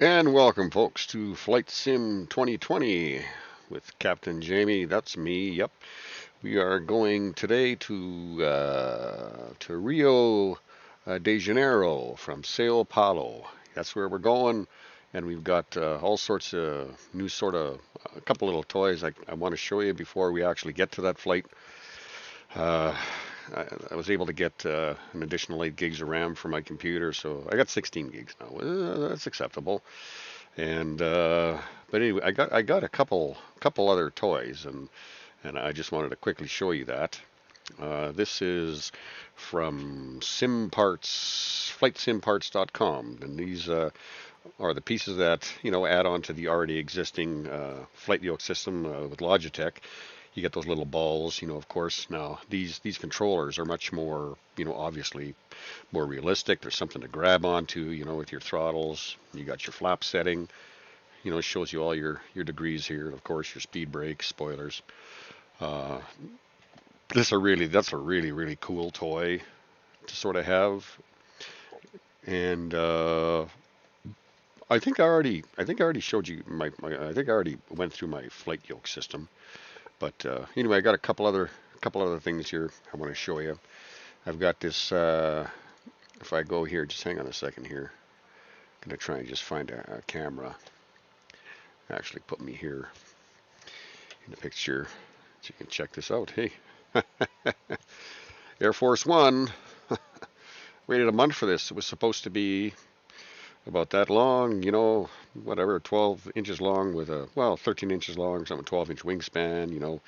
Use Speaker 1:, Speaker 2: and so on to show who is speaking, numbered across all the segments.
Speaker 1: And welcome, folks, to Flight Sim 2020 with Captain Jamie. That's me. Yep, we are going today to Rio de Janeiro from Sao Paulo. That's where we're going, and we've got all sorts of new a couple little toys I want to show you before we actually get to that flight. Uh, I was able to get an additional 8 gigs of RAM for my computer, so I got 16 gigs now. That's acceptable. And but anyway, I got a couple other toys, and I just wanted to quickly show you that. This is from flightsimparts.com, and these are the pieces that add on to the already existing flight yoke system with Logitech. You get those little balls, of course. Now these controllers are much more, obviously more realistic. There's something to grab onto, with your throttles. You got your flap setting. It shows you all your degrees here, and of course your speed brakes, spoilers. Uh, that's a really cool toy to sort of have. And I think I already showed you I think I already went through my flight yoke system. But anyway, I got a couple other things here I want to show you. I've got this. If I go here, just hang on a second here. I'm gonna try and just find a camera. Actually, put me here in the picture so you can check this out. Hey, Air Force One. Waited a month for this. It was supposed to be about that long, whatever, 12 inches long with 13 inches long, something 12-inch wingspan,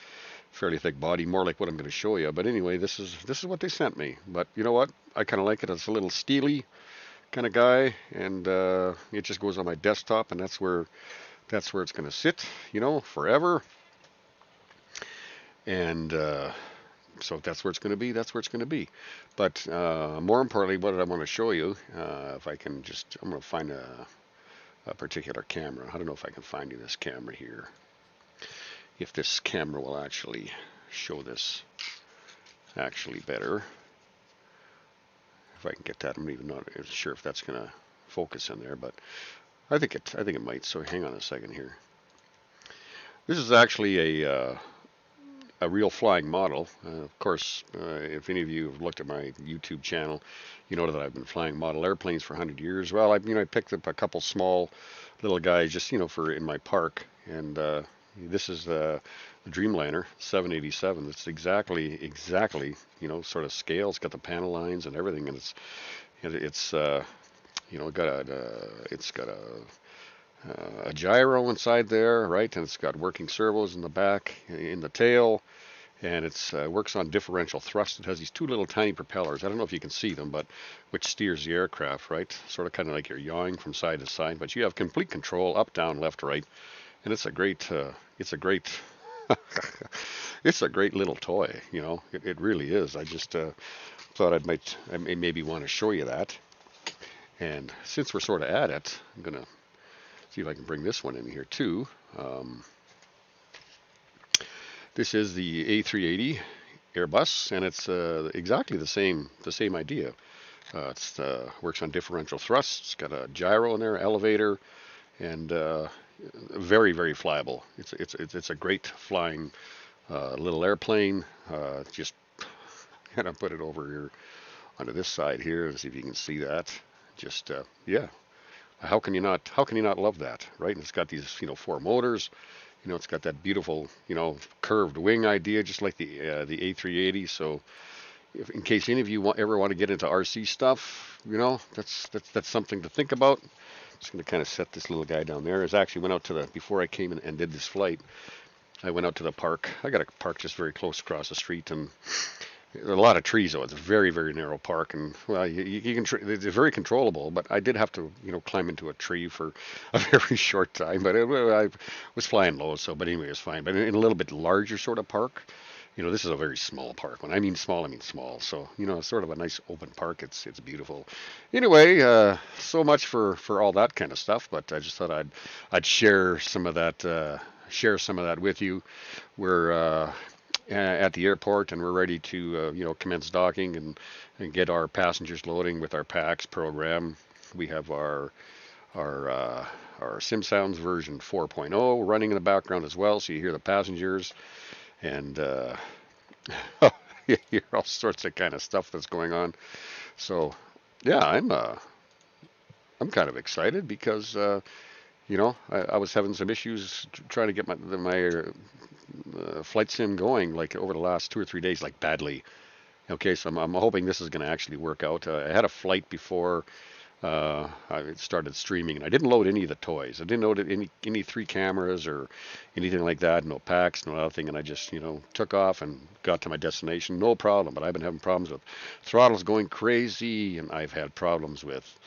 Speaker 1: fairly thick body, more like what I'm going to show you. But anyway, this is what they sent me. But you know what? I kind of like it. It's a little steely kind of guy, and it just goes on my desktop, and that's where it's going to sit, forever. And so if that's where it's going to be, that's where it's going to be. But more importantly, what I want to show you, if I can just, I'm going to find a particular camera. I don't know if I can find you this camera here. If this camera will actually show this actually better. If I can get that, I'm even not sure if that's going to focus in there, but I think it might. So hang on a second here. This is actually a real flying model. Of course, if any of you have looked at my YouTube channel, you know that I've been flying model airplanes for 100 years. Well, I picked up a couple small little guys just, for in my park, and this is the Dreamliner 787. It's exactly, sort of scale. It's got the panel lines and everything, and it's got a gyro inside there, right? And it's got working servos in the back, in the tail, and it works on differential thrust. It has these two little tiny propellers. I don't know if you can see them, but which steers the aircraft, right? Sort of kind of like you're yawing from side to side, but you have complete control up, down, left, right, and it's a great, it's a great little toy. It really is. I just thought I may maybe want to show you that. And since we're sort of at it, I'm gonna see if I can bring this one in here too. This is the A380 Airbus, and it's exactly the same idea. It works on differential thrust. It's got a gyro in there, elevator, and very flyable. It's a great flying little airplane. Just kind of put it over here onto this side here and see if you can see that. Just yeah. How can you not love that, right? And it's got these, four motors. It's got that beautiful, curved wing idea, just like the A380. So, if in case any of you ever want to get into RC stuff, that's something to think about. Just going to kind of set this little guy down there. I actually went out to before I came and did this flight, I went out to the park. I got a park just very close across the street, and a lot of trees, though. It's a very narrow park, and well, you can it's very controllable. But I did have to, climb into a tree for a very short time. But I was flying low, so but anyway, it was fine. But in a little bit larger sort of park, this is a very small park. When I mean small, I mean small. So it's sort of a nice open park. It's beautiful. Anyway, so much for all that kind of stuff. But I just thought I'd share some of that. Share some of that with you. We're at the airport, and we're ready to commence docking and get our passengers loading with our PAXC program. We have our our Sim Sounds version 4.0 running in the background as well, so you hear the passengers and you hear all sorts of kind of stuff that's going on. So yeah, I'm kind of excited because I was having some issues trying to get my flight sim going like over the last 2 or 3 days, like badly. Okay, so I'm hoping this is going to actually work out. I had a flight before I started streaming, and I didn't load any of the toys. I didn't load any 3 cameras or anything like that. No PAXC, no nothing, and I just took off and got to my destination, no problem. But I've been having problems with throttles going crazy, and I've had problems with,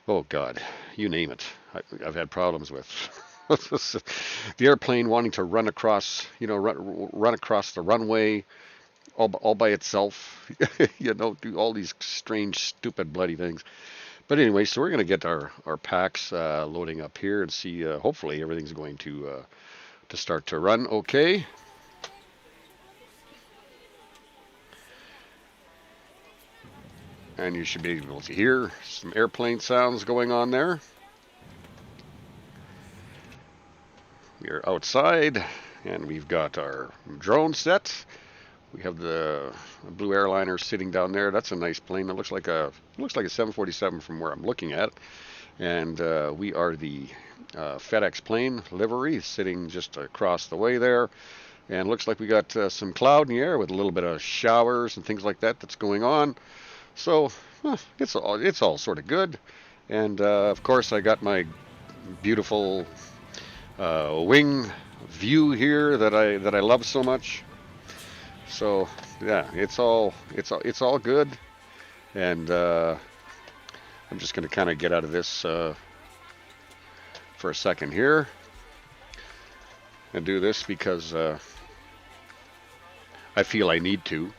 Speaker 1: oh God, you name it. I've had problems with the airplane wanting to run across, run across the runway all by itself, do all these strange, stupid, bloody things. But anyway, so we're going to get our packs loading up here and see. Hopefully, everything's going to start to run okay. And you should be able to hear some airplane sounds going on there. We're outside, and we've got our drone set. We have the Blue Airliner sitting down there. That's a nice plane. It looks like a 747 from where I'm looking at. And we are the FedEx plane livery sitting just across the way there. And looks like we got some cloud in the air with a little bit of showers and things like that that's going on. So it's all sort of good. And of course I got my beautiful wing view here that I love so much. So yeah, it's all good. And I'm just going to kind of get out of this for a second here and do this because I feel I need to.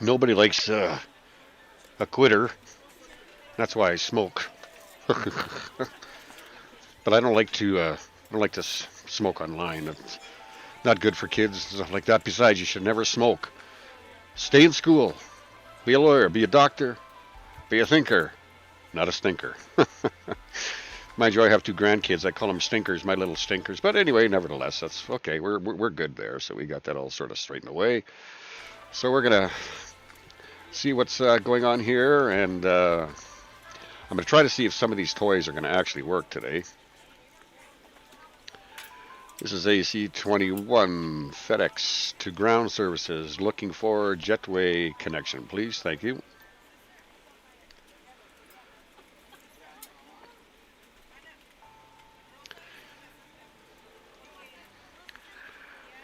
Speaker 1: Nobody likes a quitter. That's why I smoke. But I don't like to smoke online. It's not good for kids, stuff like that. Besides, you should never smoke. Stay in school. Be a lawyer. Be a doctor. Be a thinker. Not a stinker. Mind you, I have 2 grandkids. I call them stinkers, my little stinkers. But anyway, nevertheless, that's okay. We're good there. So we got that all sort of straightened away. So we're gonna see what's going on here, and I'm gonna try to see if some of these toys are gonna actually work today. This is AC21 FedEx to ground services. Looking for jetway connection, please. Thank you.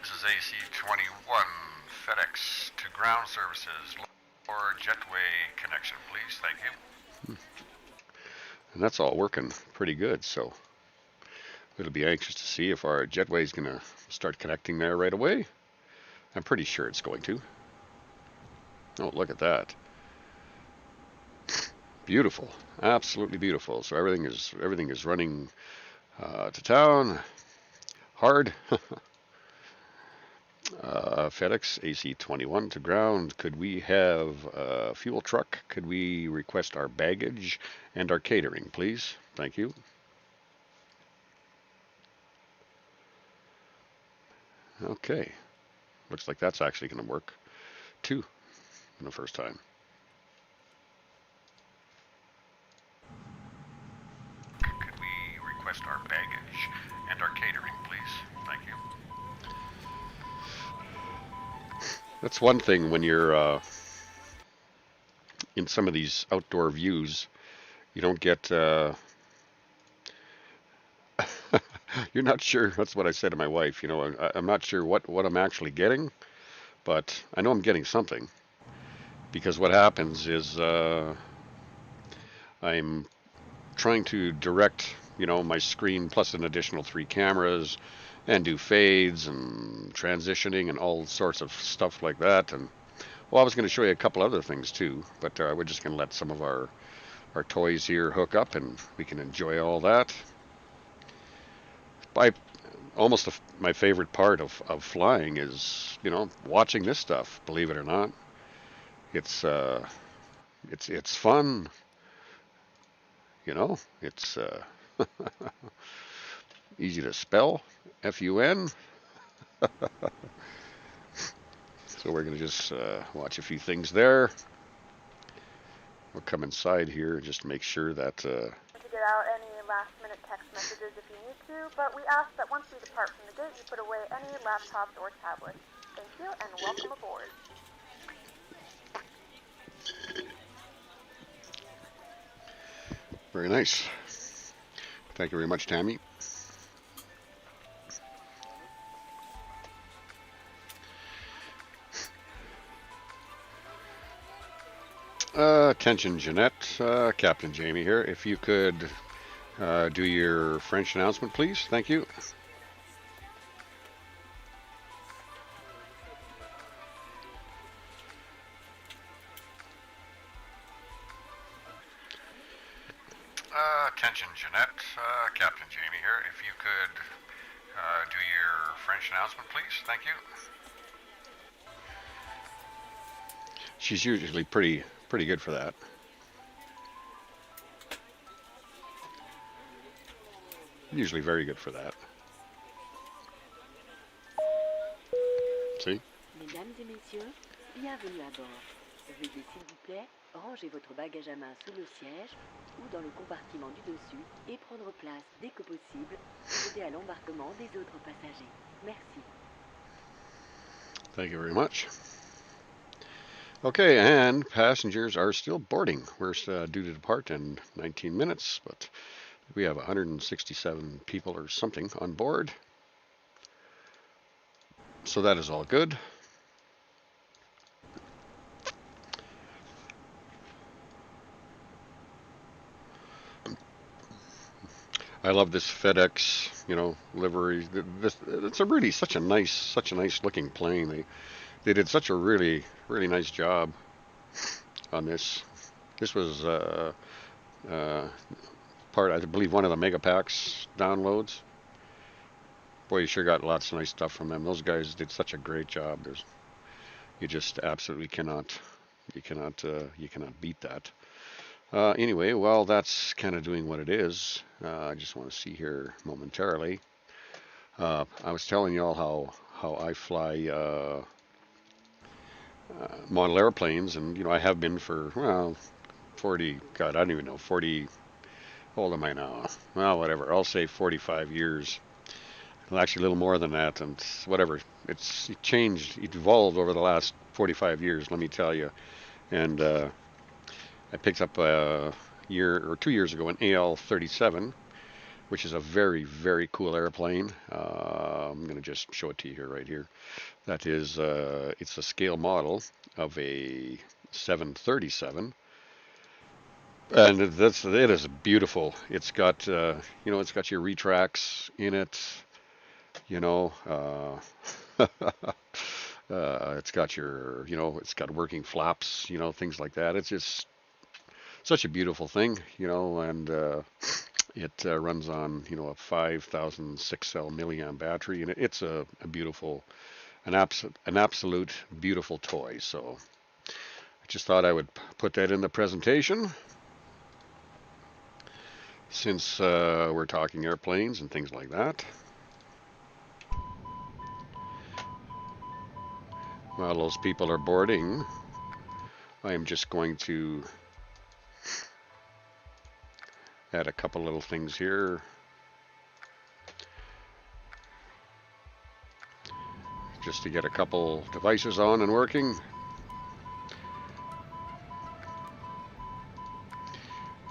Speaker 1: This is AC21 FedEx to ground services. Looking for jetway connection, please. Thank you. And that's all working pretty good, so we'll be anxious to see if our jetway is going to start connecting there right away. I'm pretty sure it's going to. Oh, look at that. Beautiful. Absolutely beautiful. So everything is running to town. Hard. FedEx AC21 to ground. Could we have a fuel truck? Could we request our baggage and our catering, please? Thank you. Okay. Looks like that's actually going to work too in the first time. Could we request our baggage and our catering, please? Thank you. That's one thing when you're in some of these outdoor views, you don't get you're not sure. That's what I said to my wife. I'm not sure what I'm actually getting, but I know I'm getting something. Because what happens is I'm trying to direct, my screen plus an additional 3 cameras and do fades and transitioning and all sorts of stuff like that. And well, I was going to show you a couple other things too, but we're just going to let some of our toys here hook up and we can enjoy all that. almost my favorite part of flying is, watching this stuff. Believe it or not, it's it's fun. It's easy to spell, Fun. So we're gonna just watch a few things there. We'll come inside here just to make sure that.
Speaker 2: To get out any last-minute text messages if you need to, but we ask that once we depart from the gate, you put away any laptops or tablets. Thank you, and welcome aboard.
Speaker 1: Very nice. Thank you very much, Tammy. Attention, Jeanette. Captain Jamie here. If you could do your French announcement, please. Thank you. Attention, Jeanette. Captain Jamie here. If you could do your French announcement, please. Thank you. She's usually pretty good for that. Usually very good for that. See?
Speaker 3: Mesdames et messieurs, bienvenue à bord. Veuillez s'il vous plaît ranger votre bagage à main sous le siège ou dans le compartiment du dessus et prendre place dès que possible pour aider à l'embarquement des autres passagers. Merci.
Speaker 1: Thank you very much. Okay, and passengers are still boarding. We're due to depart in 19 minutes, but we have 167 people or something on board. So that is all good. I love this FedEx, livery. It's such a nice looking plane. They did such a really nice job on this. This was part, I believe, one of the Mega PAXC downloads. Boy, you sure got lots of nice stuff from them. Those guys did such a great job. You just absolutely cannot beat that. Anyway, well, that's kind of doing what it is. I just want to see here momentarily. I was telling y'all how I fly model airplanes, and I have been for 40. God, I don't even know 40. How old am I now? Well, whatever. I'll say 45 years. Well, actually, a little more than that, and whatever. It's changed, it evolved over the last 45 years. Let me tell you. And I picked up a year or 2 years ago an AL-37, which is a very cool airplane. I'm going to just show it to you here, right here. That is, it's a scale model of a 737, and it is beautiful. It's got it's got your retracts in it. It's got it's got working flaps, things like that. It's just such a beautiful thing, and it runs on, a 5,006 cell milliamp battery, and it's an absolute beautiful toy. So I just thought I would put that in the presentation, since we're talking airplanes and things like that. While those people are boarding, I am just going to add a couple little things here. Just to get a couple devices on and working.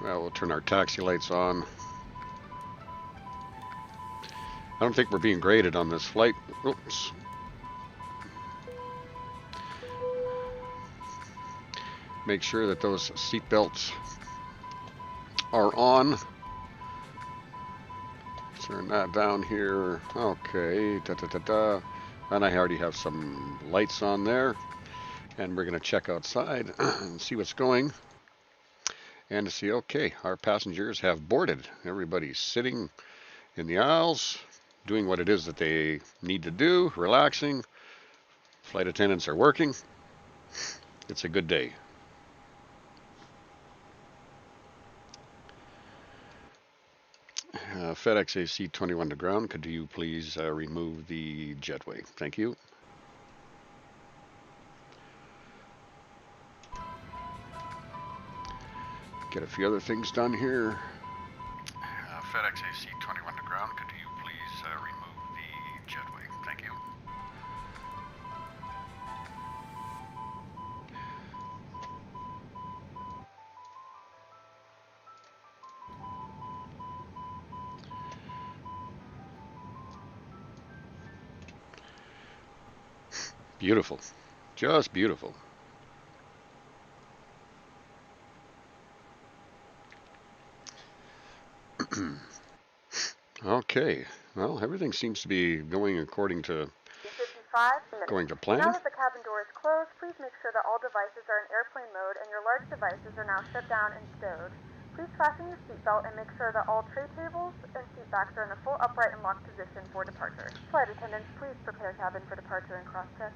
Speaker 1: Well, we'll turn our taxi lights on. I don't think we're being graded on this flight. Oops. Make sure that those seat belts are on. Turn that down here. Okay. And I already have some lights on there. And we're going to check outside and see what's going. And to see, okay, our passengers have boarded. Everybody's sitting in the aisles. doing what it is that they need to do, relaxing. Flight attendants are working. It's a good day. FedEx AC-21 to ground. Could you please remove the jetway? Thank you. Get a few other things done here. FedEx AC-21 to ground. Could you please remove the jetway? Thank you. Beautiful. Just beautiful. Okay. Well, everything seems to be going according to
Speaker 2: 55 minutes.
Speaker 1: going to plan.
Speaker 2: Now that the cabin door is closed, please make sure that all devices are in airplane mode and your large devices are now shut down and stowed. Please fasten your seatbelt and make sure that all tray tables and seat backs are in a full upright and locked position for departure. Flight attendants, please prepare cabin for departure and cross-check.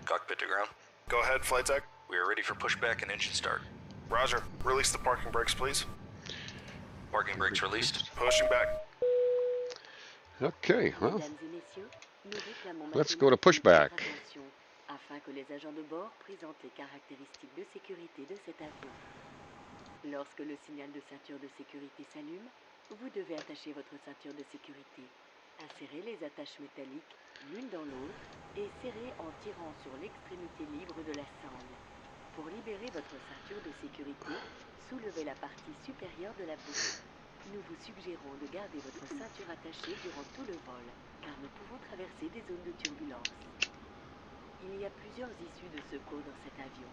Speaker 4: Cockpit to ground.
Speaker 5: Go ahead, flight deck.
Speaker 4: We are ready for pushback and engine start.
Speaker 5: Roger. Release the parking brakes, please.
Speaker 4: Parking brakes released.
Speaker 5: Pushing back.
Speaker 1: Okay, well,
Speaker 3: Mesdames et messieurs, nous réclamons
Speaker 1: let's
Speaker 3: maintenant
Speaker 1: go to pushback.
Speaker 3: votre attention afin que les agents de bord présentent les caractéristiques de sécurité de cet avion. Lorsque le signal de ceinture de sécurité s'allume, vous devez attacher votre ceinture de sécurité. Insérez les attaches métalliques l'une dans l'autre et serrez en tirant sur l'extrémité libre de la sangle. Pour libérer votre ceinture de sécurité, soulevez la partie supérieure de la boucle. Nous vous suggérons de garder votre ceinture attachée durant tout le vol, car nous pouvons traverser des zones de turbulence. Il y a plusieurs issues de secours dans cet avion.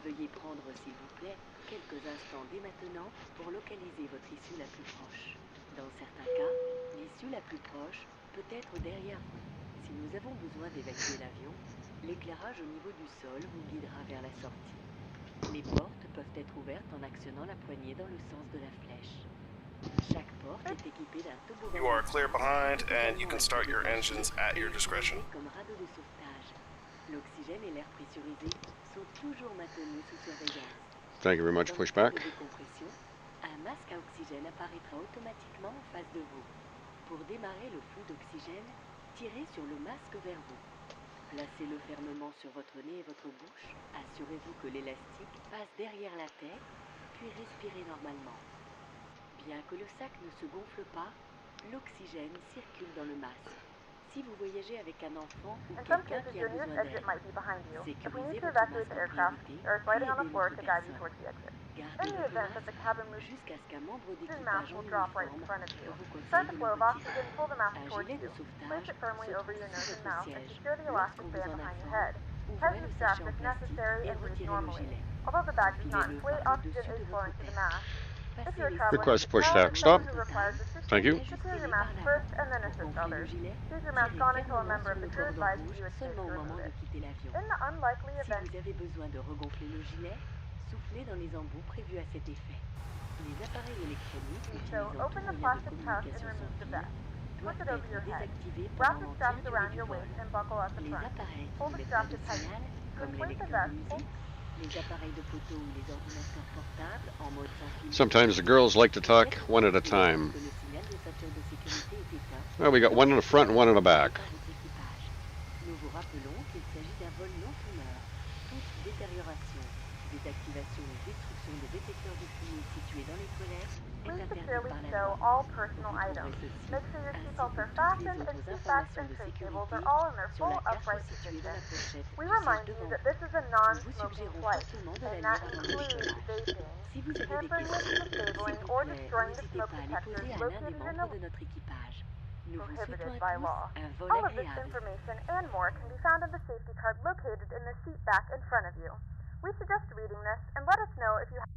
Speaker 3: Veuillez prendre, s'il vous plaît, quelques instants dès maintenant pour localiser votre issue la plus proche. Dans certains cas, l'issue la plus proche peut être derrière vous. Si nous avons besoin d'évacuer l'avion, l'éclairage au niveau du sol vous guidera vers la sortie. Les portes peuvent être ouvertes en actionnant la poignée dans le sens de la flèche. Chaque porte est équipée d'un toboggan.
Speaker 5: You are clear behind, and you can start your engines at your discretion.
Speaker 3: Comme radeau de sauvetage. L'oxygène et l'air pressurisé sont toujours maintenus sous surveillance.
Speaker 1: Thank you very much.
Speaker 3: Dans le cas
Speaker 1: Pushback.
Speaker 3: de décompression, un masque à oxygène apparaîtra automatiquement en face de vous. Pour démarrer le flux d'oxygène, tirez sur le masque vers vous. Placez-le fermement sur votre nez et votre bouche. Assurez-vous que l'élastique passe derrière la tête, puis respirez normalement. Bien que le sac ne se gonfle pas, l'oxygène circule dans le masque. Si vous voyagez avec un enfant ou
Speaker 2: In some
Speaker 3: quelqu'un
Speaker 2: cases,
Speaker 3: qui a
Speaker 2: your
Speaker 3: besoin
Speaker 2: nearest
Speaker 3: d'aide,
Speaker 2: exit might be behind you. If we
Speaker 3: sécurisez
Speaker 2: need to
Speaker 3: votre
Speaker 2: evacuate
Speaker 3: masque
Speaker 2: the
Speaker 3: en
Speaker 2: aircraft,
Speaker 3: priorité,
Speaker 2: there is
Speaker 3: puis
Speaker 2: lighting on the
Speaker 3: aidez
Speaker 2: floor
Speaker 3: l'autre
Speaker 2: to guide you
Speaker 3: personne.
Speaker 2: towards the exit.
Speaker 3: Gardez
Speaker 2: In the
Speaker 3: votre
Speaker 2: event that
Speaker 3: masque
Speaker 2: the cabin moves,
Speaker 3: jusqu'à ce qu'un membre
Speaker 2: the
Speaker 3: d'équipage
Speaker 2: mask
Speaker 3: en
Speaker 2: will drop right in
Speaker 3: uniforme
Speaker 2: front of you.
Speaker 3: vous
Speaker 2: Start
Speaker 3: conseille
Speaker 2: the
Speaker 3: de le
Speaker 2: flow of
Speaker 3: retirer.
Speaker 2: oxygen, pull the mask
Speaker 3: Un
Speaker 2: towards
Speaker 3: gilet de
Speaker 2: you. Place
Speaker 3: sauvetage
Speaker 2: it firmly
Speaker 3: se
Speaker 2: over
Speaker 3: trouve
Speaker 2: your
Speaker 3: sous
Speaker 2: nose and
Speaker 3: votre
Speaker 2: mouth and
Speaker 3: siège.
Speaker 2: secure the elastic
Speaker 3: Lorsqu'on vous
Speaker 2: band
Speaker 3: en
Speaker 2: behind your
Speaker 3: informe,
Speaker 2: head.
Speaker 3: ouvrez
Speaker 2: Tighten
Speaker 3: le
Speaker 2: the straps
Speaker 3: sachet en
Speaker 2: if
Speaker 3: plastique
Speaker 2: necessary
Speaker 3: et
Speaker 2: and breathe
Speaker 3: retirez le
Speaker 2: normally.
Speaker 3: gilet.
Speaker 2: Although the bag does not
Speaker 3: Enfilez-le
Speaker 2: inflate,
Speaker 3: par-le-dessus
Speaker 2: oxygen
Speaker 3: de
Speaker 2: is
Speaker 3: votre
Speaker 2: flowing to the
Speaker 3: tête.
Speaker 2: mask. If
Speaker 3: Passez
Speaker 2: you are
Speaker 3: les
Speaker 2: traveling
Speaker 1: Request
Speaker 2: with a child
Speaker 1: pushback.
Speaker 2: or
Speaker 1: Stop.
Speaker 2: someone who requires assistance,
Speaker 1: Thank you.
Speaker 2: secure your
Speaker 3: Ajustez-les
Speaker 2: mask
Speaker 3: par l'avant.
Speaker 2: first and then
Speaker 3: Pour
Speaker 2: assist
Speaker 3: gonfler le
Speaker 2: others.
Speaker 3: gilet,
Speaker 2: Leave your mask
Speaker 3: tirez
Speaker 2: on until a
Speaker 3: fermement
Speaker 2: member
Speaker 3: sur
Speaker 2: of
Speaker 3: le
Speaker 2: the crew
Speaker 3: cordon
Speaker 2: advises
Speaker 3: rouge
Speaker 2: you it's safe
Speaker 3: seulement
Speaker 2: to
Speaker 3: au moment
Speaker 2: remove
Speaker 3: de
Speaker 2: it.
Speaker 3: quitter l'avion.
Speaker 2: In the unlikely
Speaker 3: Si
Speaker 2: event
Speaker 3: vous avez besoin de regonfler le gilet, soufflez dans les embouts prévus à cet effet. Les appareils électroniques
Speaker 2: so,
Speaker 3: utilisant tout
Speaker 2: open the
Speaker 3: moyen de
Speaker 2: plastic pouch and
Speaker 3: communication sans
Speaker 2: remove the
Speaker 3: fil
Speaker 2: vest. Push
Speaker 3: doivent
Speaker 2: it over
Speaker 3: être
Speaker 2: your head.
Speaker 3: désactivés
Speaker 2: Wrap
Speaker 3: pendant
Speaker 2: the
Speaker 3: l'entière
Speaker 2: straps
Speaker 3: durée
Speaker 2: around
Speaker 3: du
Speaker 2: your
Speaker 3: vol.
Speaker 2: waist and buckle at the
Speaker 3: Les
Speaker 2: front.
Speaker 3: appareils qui
Speaker 2: Pull the
Speaker 3: n'émettent pas
Speaker 2: strap
Speaker 3: de
Speaker 2: to tighten.
Speaker 3: signal,
Speaker 2: To
Speaker 3: comme les
Speaker 2: inflate the
Speaker 3: lecteurs de
Speaker 2: vest, pull
Speaker 3: musique, les appareils de photo ou les ordinateurs portables en mode sans fil.
Speaker 1: Sometimes the girls like to talk one at a time.
Speaker 3: Que le signal de ceinture de sécurité est éteint.
Speaker 1: Well, we got one in the front and one in the back.
Speaker 3: Nous vous rappelons qu'il s'agit d'un vol non fumeur. Toute détérioration, désactivation ou destruction des détecteurs de fumée situés dans les toilettes est
Speaker 2: Please
Speaker 3: interdite
Speaker 2: securely
Speaker 3: par la
Speaker 2: stow
Speaker 3: loi.
Speaker 2: all personal
Speaker 3: Vous
Speaker 2: items.
Speaker 3: trouverez ceci,
Speaker 2: Make sure your
Speaker 3: ainsi
Speaker 2: seatbelts
Speaker 3: que
Speaker 2: are
Speaker 3: toutes les
Speaker 2: fastened and
Speaker 3: autres
Speaker 2: seat backs
Speaker 3: informations
Speaker 2: and
Speaker 3: de
Speaker 2: tray tables
Speaker 3: sécurité
Speaker 2: are all in their
Speaker 3: sur
Speaker 2: full
Speaker 3: la carte
Speaker 2: upright
Speaker 3: située dans
Speaker 2: position.
Speaker 3: la pochette
Speaker 2: We
Speaker 3: du siège
Speaker 2: remind you
Speaker 3: devant
Speaker 2: that
Speaker 3: vous.
Speaker 2: this is a
Speaker 3: Nous vous
Speaker 2: non-smoking
Speaker 3: suggérons
Speaker 2: flight,
Speaker 3: fortement de la
Speaker 2: and
Speaker 3: lire
Speaker 2: that
Speaker 3: avant
Speaker 2: includes
Speaker 3: l'équipage.
Speaker 2: vaping,
Speaker 3: Si vous avez des
Speaker 2: tampering with,
Speaker 3: questions,
Speaker 2: disabling,
Speaker 3: s'il vous
Speaker 2: or
Speaker 3: plaît,
Speaker 2: destroying the
Speaker 3: n'hésitez
Speaker 2: smoke
Speaker 3: pas à les
Speaker 2: detectors
Speaker 3: poser à l'un des
Speaker 2: located in
Speaker 3: membres
Speaker 2: the
Speaker 3: de notre équipage. Nous vous souhaitons
Speaker 2: prohibited
Speaker 3: à
Speaker 2: by
Speaker 3: tous
Speaker 2: law.
Speaker 3: un vol
Speaker 2: All of this
Speaker 3: agréable.
Speaker 2: information and more can be found in the safety card located in the seat back in front of you. We suggest reading this and let us know if you have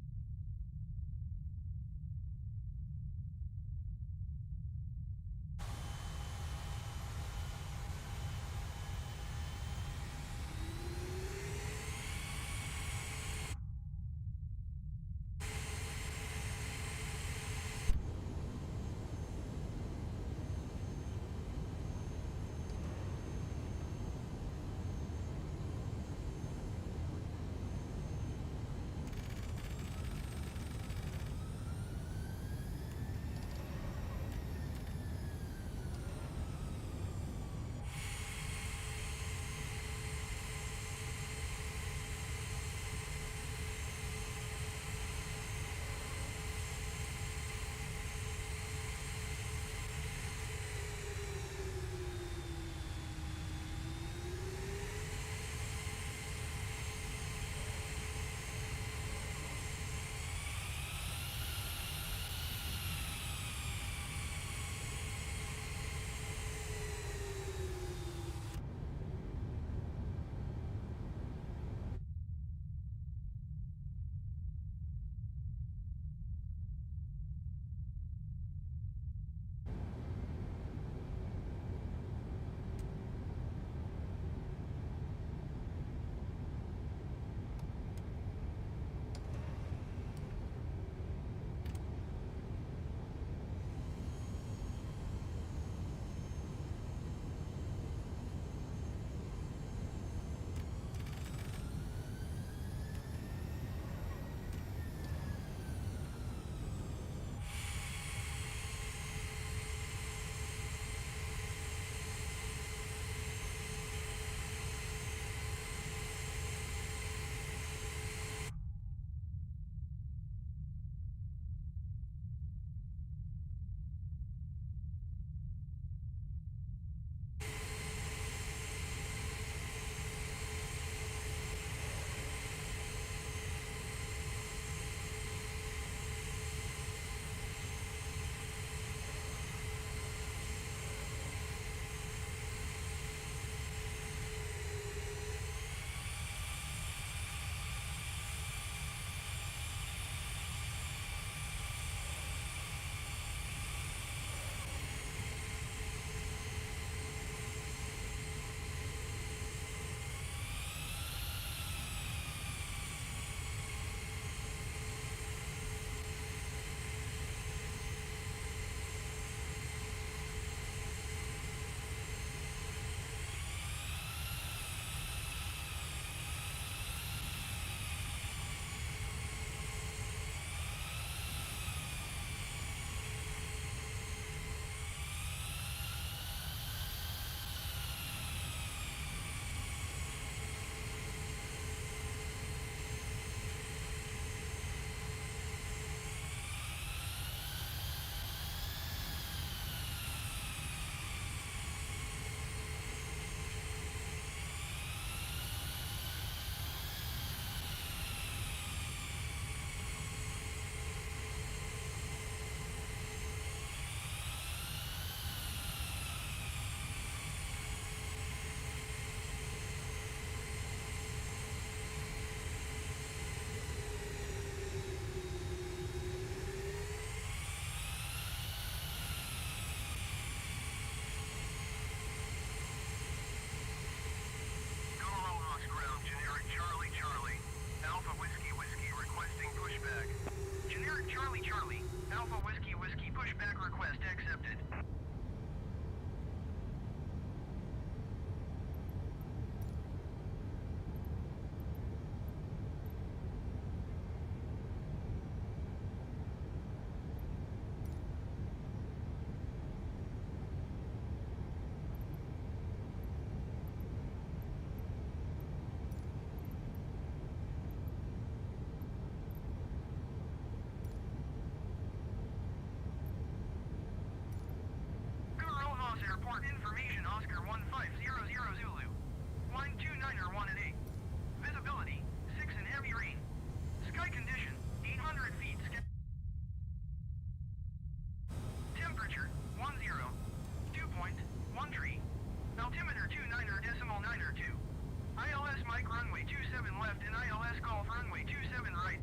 Speaker 6: Mike, runway 27 left and ILS call for runway 27 right.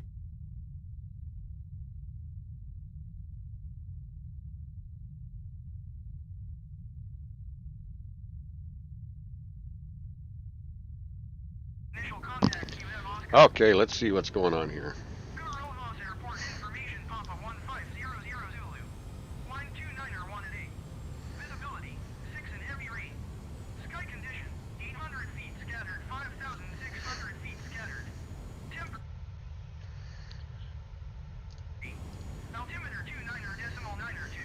Speaker 6: Initial contact, you have Oscar.
Speaker 1: Okay, let's see what's going on here.
Speaker 6: Rojas Airport information, Papa 1500 Zulu. Line 29er 1 at 8. Visibility, 6 and heavy rain. Sky condition, 800 feet scattered, 5,600 feet scattered. Temper. Altimeter 29er.9er 2.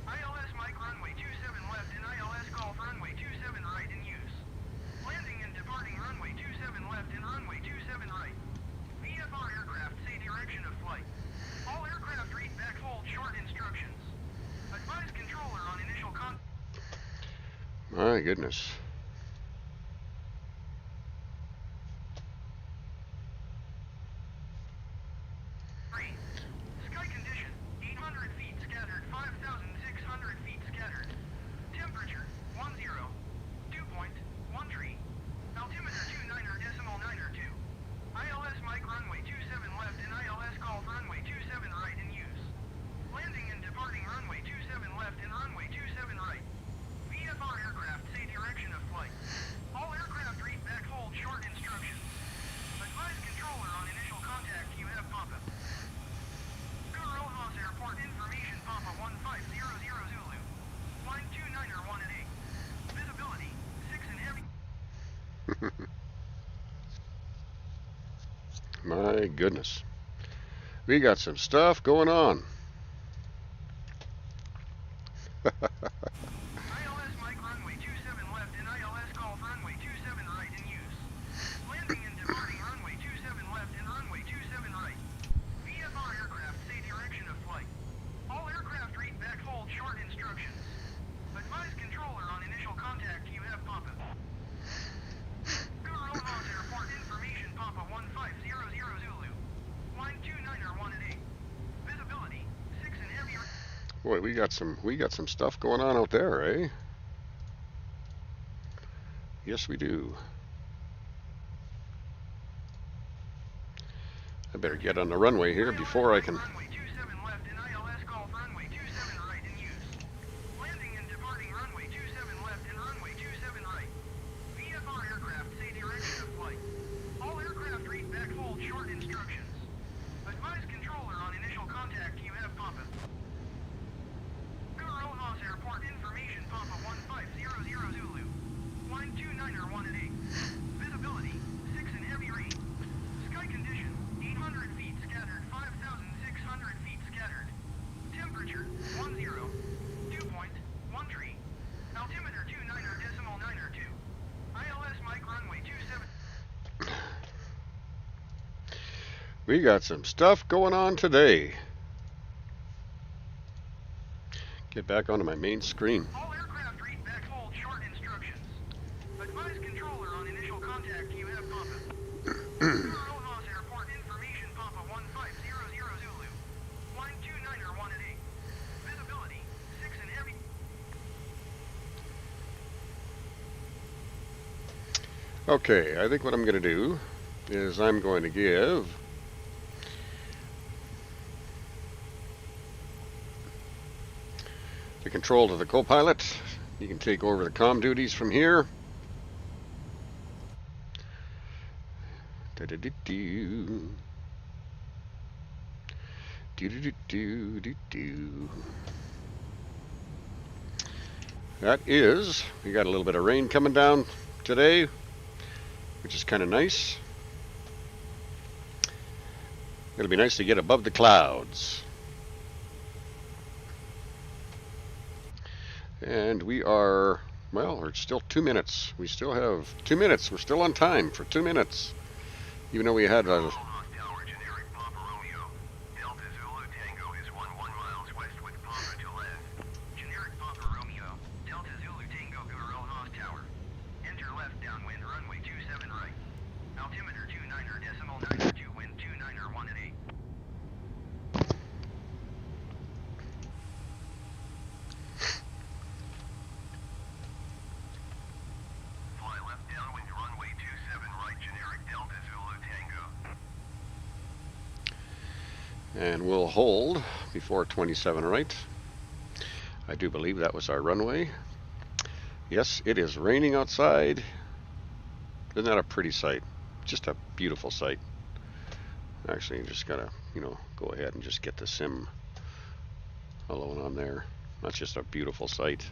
Speaker 6: ILS Mike runway 27 left and ILS call for runway 27 right in use. Landing and departing runway 27 left and runway 27 right. VFR aircraft say direction of flight. All aircraft read back hold short instructions. Advise controller on initial
Speaker 1: My goodness.
Speaker 6: rain. Sky condition, 800 feet scattered, 5,600 feet scattered. Temperature, 10. Dew point, 13. Altimeter 29er.9er 2. ILS Mike runway 27 left and ILS call for runway 27 right in use. Landing and departing runway 27 left and runway 27 right. VFR aircraft say direction of flight. All aircraft read back hold short instructions. Advise controller on initial contact you have Papa. Rojas Airport information Papa 1500 Zulu. Line 29er 1 at 8. Visibility, 6 and heavy.
Speaker 1: My goodness. We got some stuff going on.
Speaker 6: ILS Mike runway 27 left and ILS call for runway 27 right in use. Landing and departing runway 27 left and runway 27 right. VFR aircraft say direction of flight. All aircraft read back hold short instructions. Advise controller on initial contact you have Papa. Rojas Airport information Papa 1500 Zulu. Line 29er 1 at 8. Visibility, 6 and heavy.
Speaker 1: Boy, we got some stuff going on out there, eh? Yes, we do. I better get on the runway here before I can.
Speaker 6: Runway 27 left and ILS call for runway 27 right in use. Landing and departing runway 27 left and runway 27 right. VFR aircraft say direction of flight. All aircraft read back hold short instructions. Advise controller on initial contact you have Papa. Rojas Airport information Papa 1500 Zulu. Line 29er 1 at 8. Visibility, 6 and heavy rain. Sky condition, 800 feet scattered, 5,600 feet scattered. Temperature, 10. Dew point, 13. Altimeter 29er.9er 2. ILS Mike runway 27.
Speaker 1: We got some stuff going on today. Get back onto my main screen.
Speaker 6: All aircraft read back hold short instructions. Advise controller on initial contact you have Papa. Rojas Airport information Papa 1500 Zulu. Line 29er 1 at 8. Visibility, 6 and heavy.
Speaker 1: Okay, I think what I'm going to do is I'm going to give the control to the co-pilot. You can take over the comm duties from here. Do-do-do-do. Do-do-do-do-do-do. That is, we got a little bit of rain coming down today, which is kind of nice. It'll be nice to get above the clouds. And we are, well, we're still 2 minutes. We still have 2 minutes. We're still on time for 2 minutes. Even though we had a...
Speaker 6: Tower, generic Papa Romeo. Delta Zulu Tango is 11 miles west with Papa to land. Generic Papa Romeo. Delta Zulu Tango Rojas Tower. Enter left downwind runway 27 right. Altimeter 29er.9er 2 wind 29er 1 at 8. Fly left downwind runway 27 right generic.
Speaker 1: And we'll hold before 27 right. I do believe that was our runway. Yes, it is raining outside. Isn't that a pretty sight? Just a beautiful sight. Actually, you just gotta, go ahead and just get the sim alone on there. That's just a beautiful sight.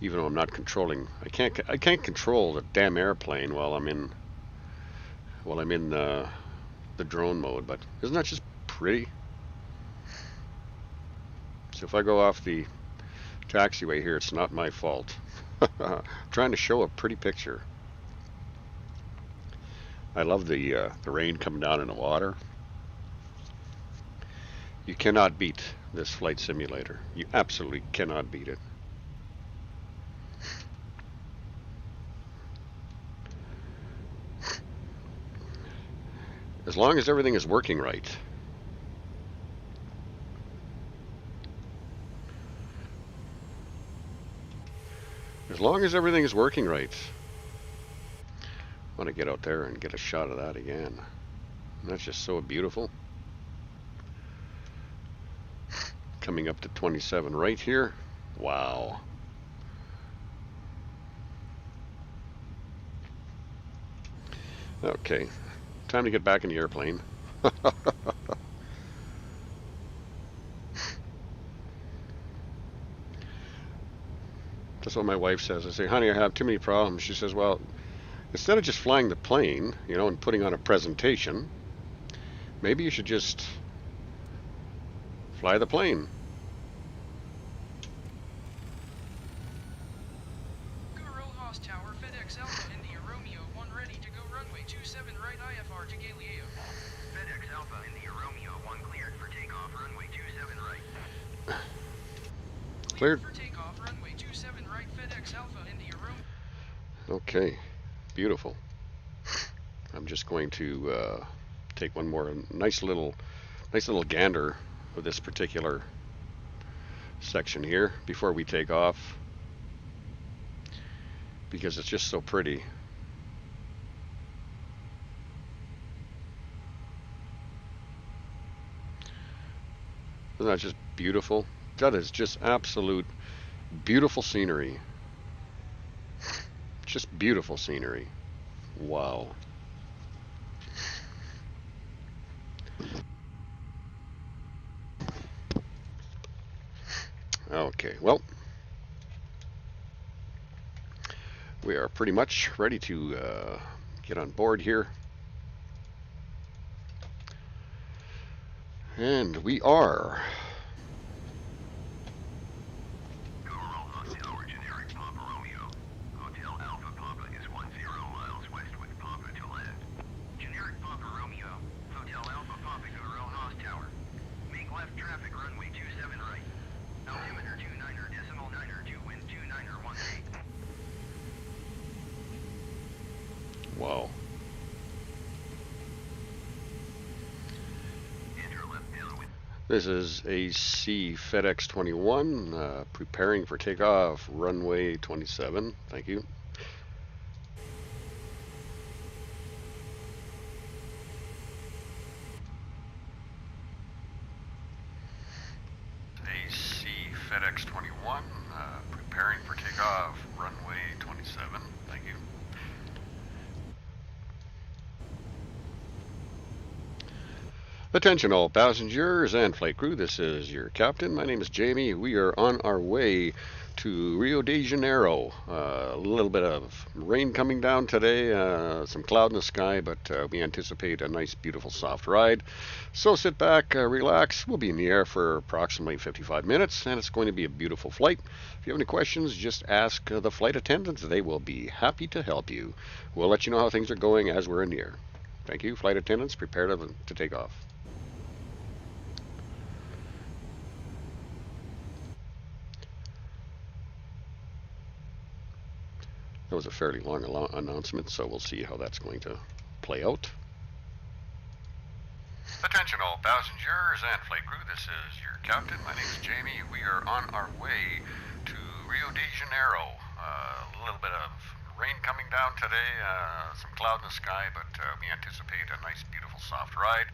Speaker 1: Even though I'm not controlling, I can't control the damn airplane while I'm in the drone mode. But isn't that just pretty? So if I go off the taxiway here, it's not my fault. I'm trying to show a pretty picture. I love the rain coming down in the water. You cannot beat this flight simulator. You absolutely cannot beat it. As long as everything is working right. As long as everything is working right. I want to get out there and get a shot of that again. That's just so beautiful. Coming up to 27 right here. Wow. Okay, time to get back in the airplane. That's what my wife says. I say, honey, I have too many problems. She says, well, instead of just flying the plane, and putting on a presentation, maybe you should just fly the plane.
Speaker 6: Guru Haas Tower, FedEx Alpha India Romeo 1 ready to go runway 27 right IFR to Galileo. FedEx Alpha India Romeo 1 cleared for takeoff runway 27 right.
Speaker 1: Cleared
Speaker 6: for takeoff runway 27 right FedEx Alpha India Romeo.
Speaker 1: Okay, beautiful. I'm just going to take one more nice little gander of this particular section here before we take off, because it's just so pretty. Isn't that just beautiful? That is just absolute beautiful scenery. Just beautiful scenery. Wow. Okay, well, we are pretty much ready to get on board here. And we are.
Speaker 6: Generic Papa Romeo. Hotel Alpha Papa is 10 miles westward Papa to land. Generic Papa Romeo. Hotel Alpha Papa Guru Haas Tower. Make left traffic runway 27 right. Altimeter 29er decimal 9er 2 wind 29er 18.
Speaker 1: Wow. This is AC FedEx 21, preparing for takeoff, runway 27. Thank you. AC FedEx 21, preparing for takeoff, runway 27. Thank you. Attention all passengers and flight crew, this is your captain. My name is Jamie. We are on our way to Rio de Janeiro. A little bit of rain coming down today, some cloud in the sky, but we anticipate a nice, beautiful, soft ride. So sit back, relax. We'll be in the air for approximately 55 minutes, and it's going to be a beautiful flight. If you have any questions, just ask the flight attendants. They will be happy to help you. We'll let you know how things are going as we're in the air. Thank you, flight attendants. Prepare to take off. That was a fairly long announcement, so we'll see how that's going to play out. Attention all passengers and flight crew, this is your captain. My name is Jamie. We are on our way to Rio de Janeiro. A little bit of rain coming down today, some cloud in the sky, but we anticipate a nice, beautiful, soft ride.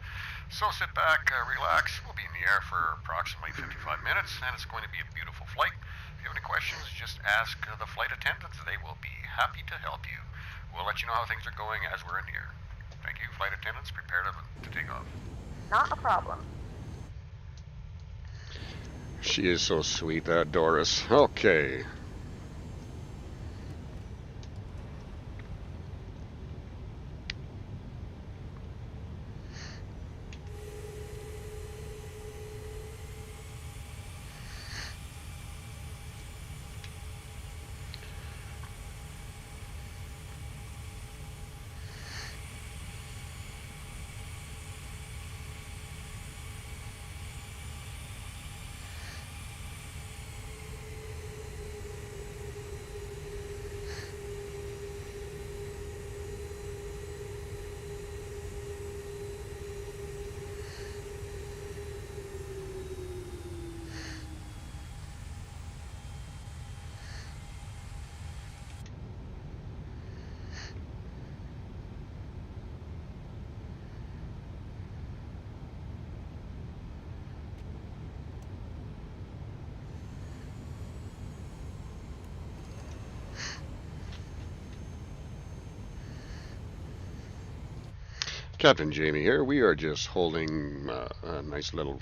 Speaker 1: So sit back, relax. We'll be in the air for approximately 55 minutes, and it's going to be a beautiful flight. If you have any questions, just ask the flight attendants. They will be happy to help you. We'll let you know how things are going as we're in the air. Thank you, flight attendants. Prepare to take off.
Speaker 2: Not a problem.
Speaker 1: She is so sweet, that Doris. Okay. Captain Jamie here. We are just holding a nice little,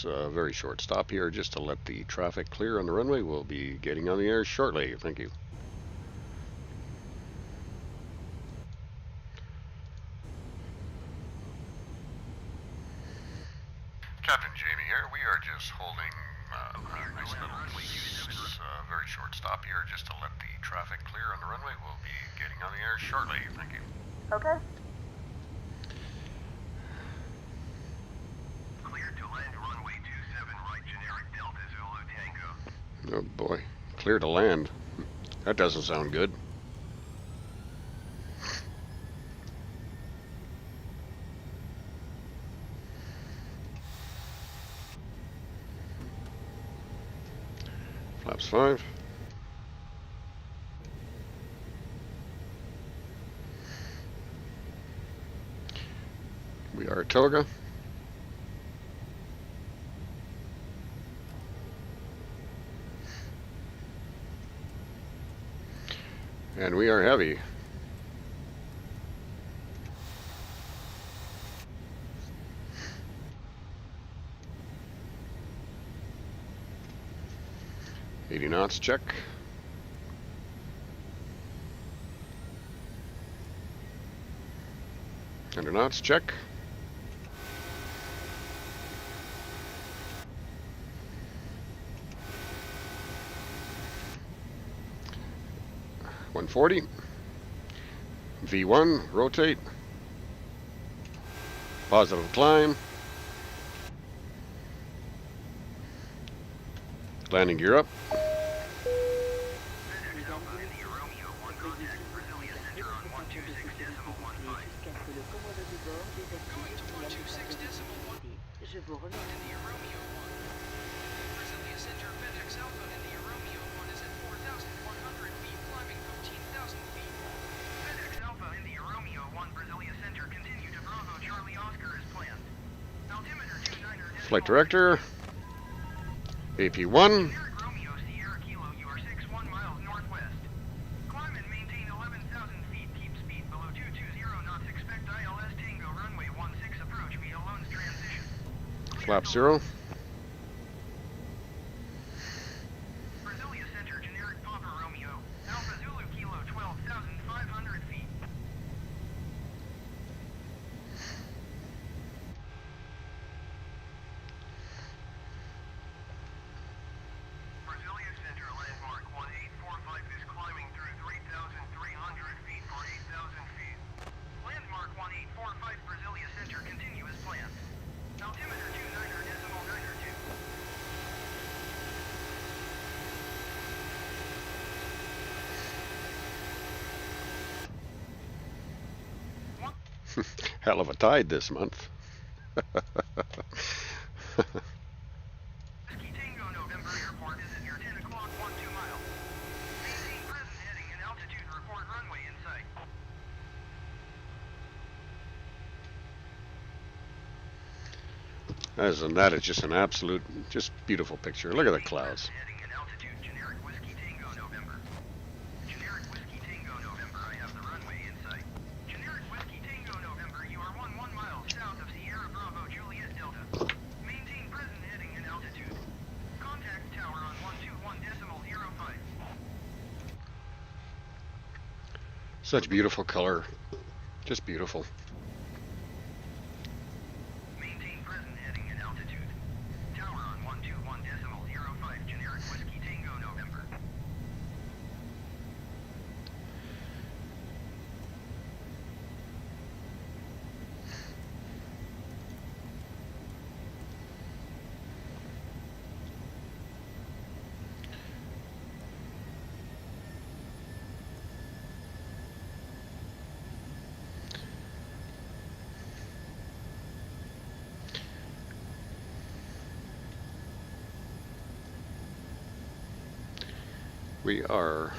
Speaker 1: very short stop here just to let the traffic clear on the runway. We'll be getting on the air shortly. Thank you. Captain Jamie here. We are just holding a nice little, very short stop here just to let the traffic clear on the runway. We'll be getting on the air shortly. Thank you.
Speaker 2: Okay.
Speaker 1: Oh boy, clear to land. That doesn't sound good. Flaps 5. We are at Toga. And we are heavy. $80 knots, check. $100 knots, check. $140. V1, rotate. Positive climb. Landing gear up.
Speaker 3: Je vous remercie.
Speaker 6: India Romeo 1. Brasilia Center, FedEx Alpha, India Romeo 1 is at 4,100 feet, climbing 15,000 feet. FedEx Alpha, India Romeo 1, Brasilia Center, continue to Bravo Charlie Oscar as planned. Altimeter 29er.
Speaker 1: Flight director. AP1.
Speaker 6: Generic Romeo Sierra Kilo, you are 61 miles northwest. Climb and maintain 11,000 feet, keep speed below 220 knots, expect ILS Tango runway 16 approach via Loans transition.
Speaker 1: Flap 0.
Speaker 6: Brasilia Center, generic Papa Romeo, Alpha Zulu Kilo 12,500 feet. Brasilia Center, landmark 1845 is climbing through 3,300 feet for 8,000 feet. Landmark 1845, Brasilia Center, continue as planned. Altimeter 29er.92.
Speaker 1: Hell of a tide this month.
Speaker 6: Whiskey Tango November Airport is at your 10 o'clock 12 miles. Maintain present heading and altitude report.
Speaker 1: That is just an absolute, just beautiful picture. Look at the clouds.
Speaker 6: Heading in altitude, generic Whiskey Tango November. Generic Whiskey Tango November, I have the runway in sight. Generic Whiskey Tango November, you are 1 miles south of Sierra Bravo Juliet Delta. Maintain present heading in altitude. Contact tower on 121.05.
Speaker 1: Such beautiful color. Just beautiful.
Speaker 6: Maintain present heading in altitude. Tower on 121.05. Generic Whiskey Tango November.
Speaker 1: We are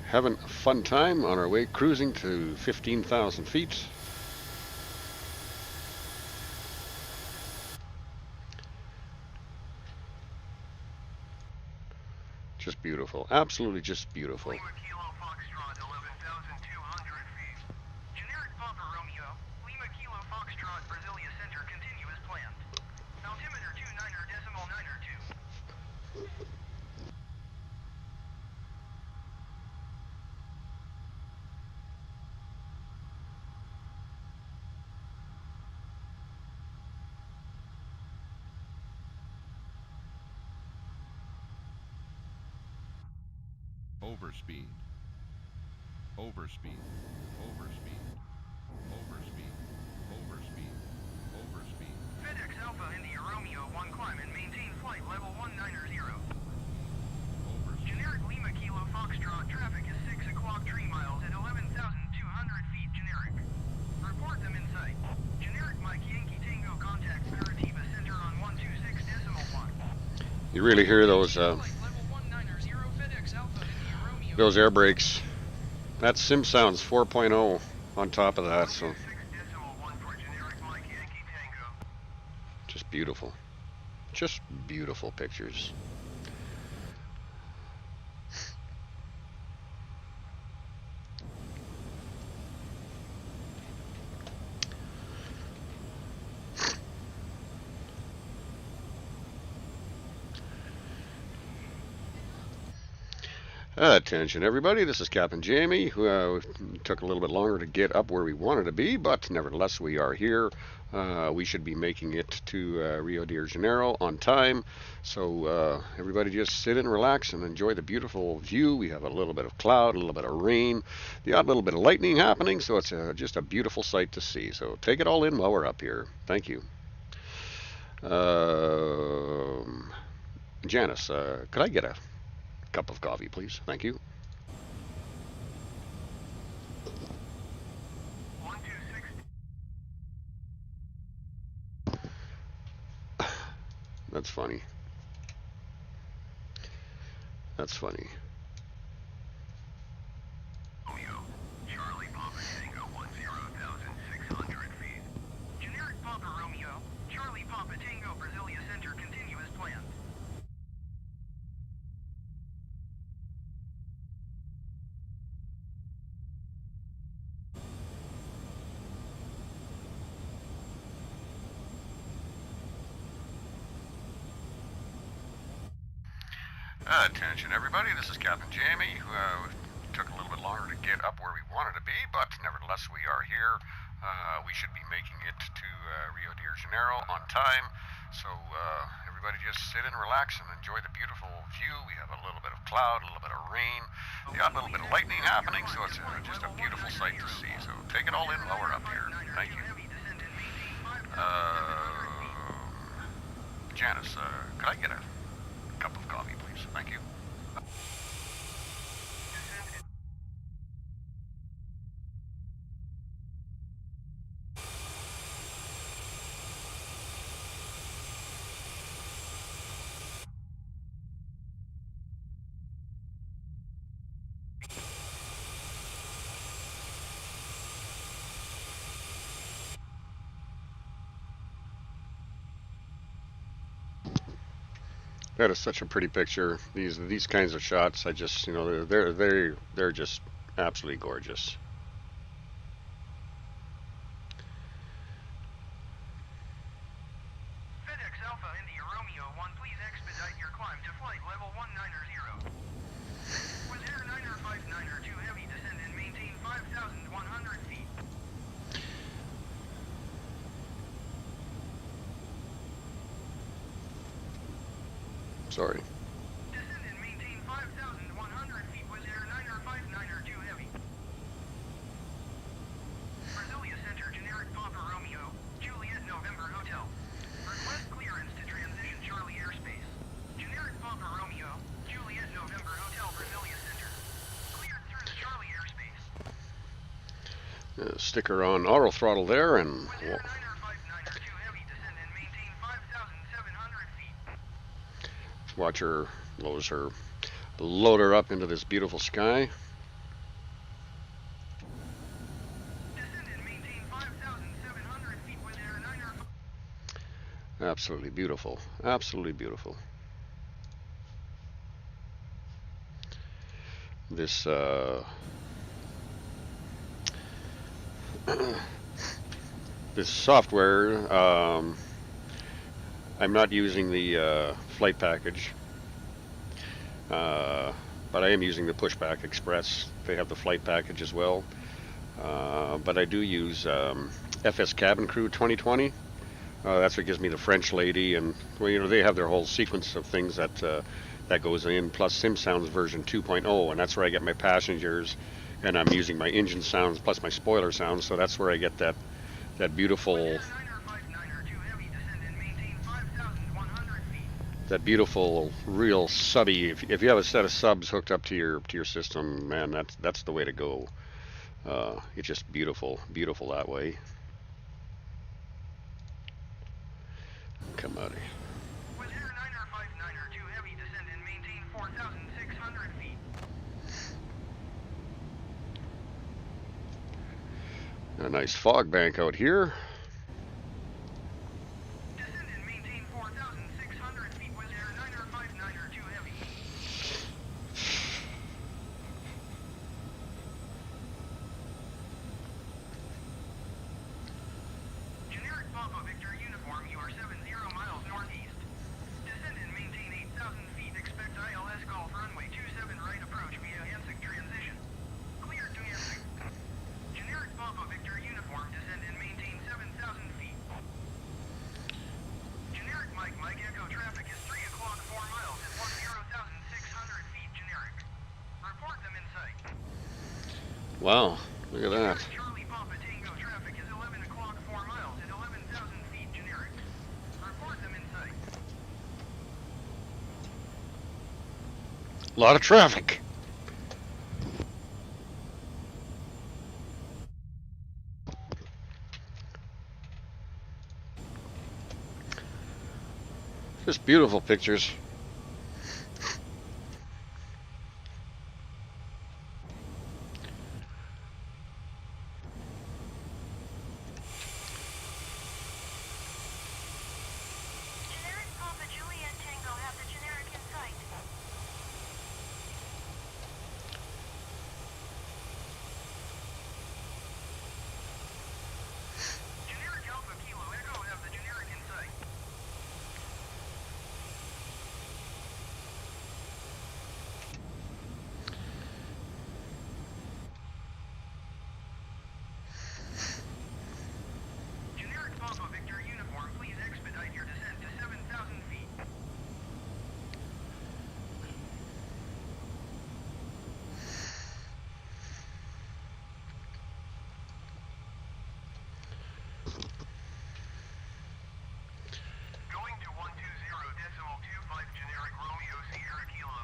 Speaker 1: having a fun time on our way cruising to 15,000 feet. Just beautiful. Absolutely just beautiful.
Speaker 6: Lima Kilo Foxtrot, 11,200 feet. Generic Papa Romeo, Lima Kilo Foxtrot, Brasilia Center, continue as planned. Altimeter 29.92.
Speaker 7: Overspeed. Overspeed. Overspeed. Overspeed. Overspeed. Overspeed.
Speaker 6: FedEx Alpha India Romeo 1 climb and maintain flight level 190.
Speaker 7: Overspeed.
Speaker 6: Generic Lima Kilo Foxtrot, traffic is 6 o'clock 3 miles at 11,200 feet. Generic. Report them in sight. Generic Mike Yankee Tango, contact Curitiba Center on 126.1.
Speaker 1: You really hear those
Speaker 6: Flight level 190, FedEx Alpha India Romeo.
Speaker 1: those air brakes. That Sim Sounds 4.0 on top of that, so
Speaker 6: 6.1 for generic Mike Yankee Tango.
Speaker 1: just beautiful. Just beautiful pictures. Attention everybody, this is Captain Jamie. Took a little bit longer to get up where we wanted to be, but nevertheless we are here. We should be making it to Rio de Janeiro on time. So everybody just sit and relax and enjoy the beautiful view. We have a little bit of cloud, a little bit of rain, the odd little bit of lightning happening, so it's just a beautiful sight to see. So take it all in while we're up here. Thank you. Janice, could I get a cup of coffee, please? Thank you.
Speaker 6: 126.
Speaker 1: That's funny. That's funny.
Speaker 6: Romeo, Charlie Papa Tango 10,600 feet. Generic Papa Romeo, Charlie Papa Tango, Brasilia Center, continue as planned.
Speaker 1: Attention everybody, this is Captain Jamie. Took a little bit longer to get up where we wanted to be, but nevertheless we are here. We should be making it to Rio de Janeiro on time. So everybody just sit and relax and enjoy the beautiful view. We have a little bit of cloud, a little bit of rain, the odd little bit of lightning happening, so it's just a beautiful sight to see. So take it all in while we're up here. Thank you. Janice, could I get a cup of coffee, please? Thank you. That is such a pretty picture. These kinds of shots, I just, they're just absolutely gorgeous.
Speaker 6: FedEx Alpha India Romeo 1, please expedite your climb to flight level 190. With Air 959er 2 Heavy, descend and maintain 5,100 feet.
Speaker 1: Sorry.
Speaker 6: Descend and maintain 5,100 feet with Air 959er 2 Heavy. Brasilia Center, generic Papa Romeo, Juliet November Hotel. Request clearance to transition Charlie airspace. Generic Papa Romeo, Juliet November Hotel, Brasilia Center. Cleared through the Charlie airspace.
Speaker 1: Sticker on auto throttle there, and
Speaker 6: With Air 959er 2 Heavy, descend and maintain 5,700 feet.
Speaker 1: watch her load her up into this beautiful sky.
Speaker 6: Descend and maintain 5,700 feet with Air 959er.
Speaker 1: Absolutely beautiful. Absolutely beautiful. This this software, I'm not using the flight package, but I am using the Pushback Express. They have the flight package as well. But I do use FS Cabin Crew 2020. That's what gives me the French lady, and well, they have their whole sequence of things that goes in. Plus SimSounds version 2.0, and that's where I get my passengers, and I'm using my engine sounds plus my spoiler sounds. So that's where I get that beautiful
Speaker 6: Air 959er 2 Heavy, descend and maintain 5,100 feet.
Speaker 1: that beautiful real subby. If you have a set of subs hooked up to your system, man, that's the way to go. It's just beautiful, beautiful that way. Come out of here.
Speaker 6: With Air 959er 2 Heavy, descend and maintain 4,600 feet.
Speaker 1: A nice fog bank out here.
Speaker 6: Descend and maintain 4,600 feet with Air 959er 2 Heavy. Generic Papa Victor Uniform, you are 70 miles northeast. Descend and maintain 8,000 feet. Expect ILS call for runway 27 right approach via Hansik transition. Cleared to Hansik. Generic Papa Victor Uniform, descend and maintain 7,000 feet. Generic Mike Echo traffic is 3 o'clock 4 miles at 10,600 feet. Generic. Report them in sight.
Speaker 1: Wow, look at that.
Speaker 6: Charlie Papa Tango traffic is 11 o'clock 4 miles at 11,000 feet. Generic. Report them in sight.
Speaker 1: A lot of traffic. Just beautiful pictures.
Speaker 6: Generic Papa Juliet Tango have the generic in sight. Generic Alpha Kilo Echo have the generic in sight. Generic Papa Victor Uniform, please expedite your descent to 7,000 feet. Going to 120.25 generic Romeo Sierra Kilo.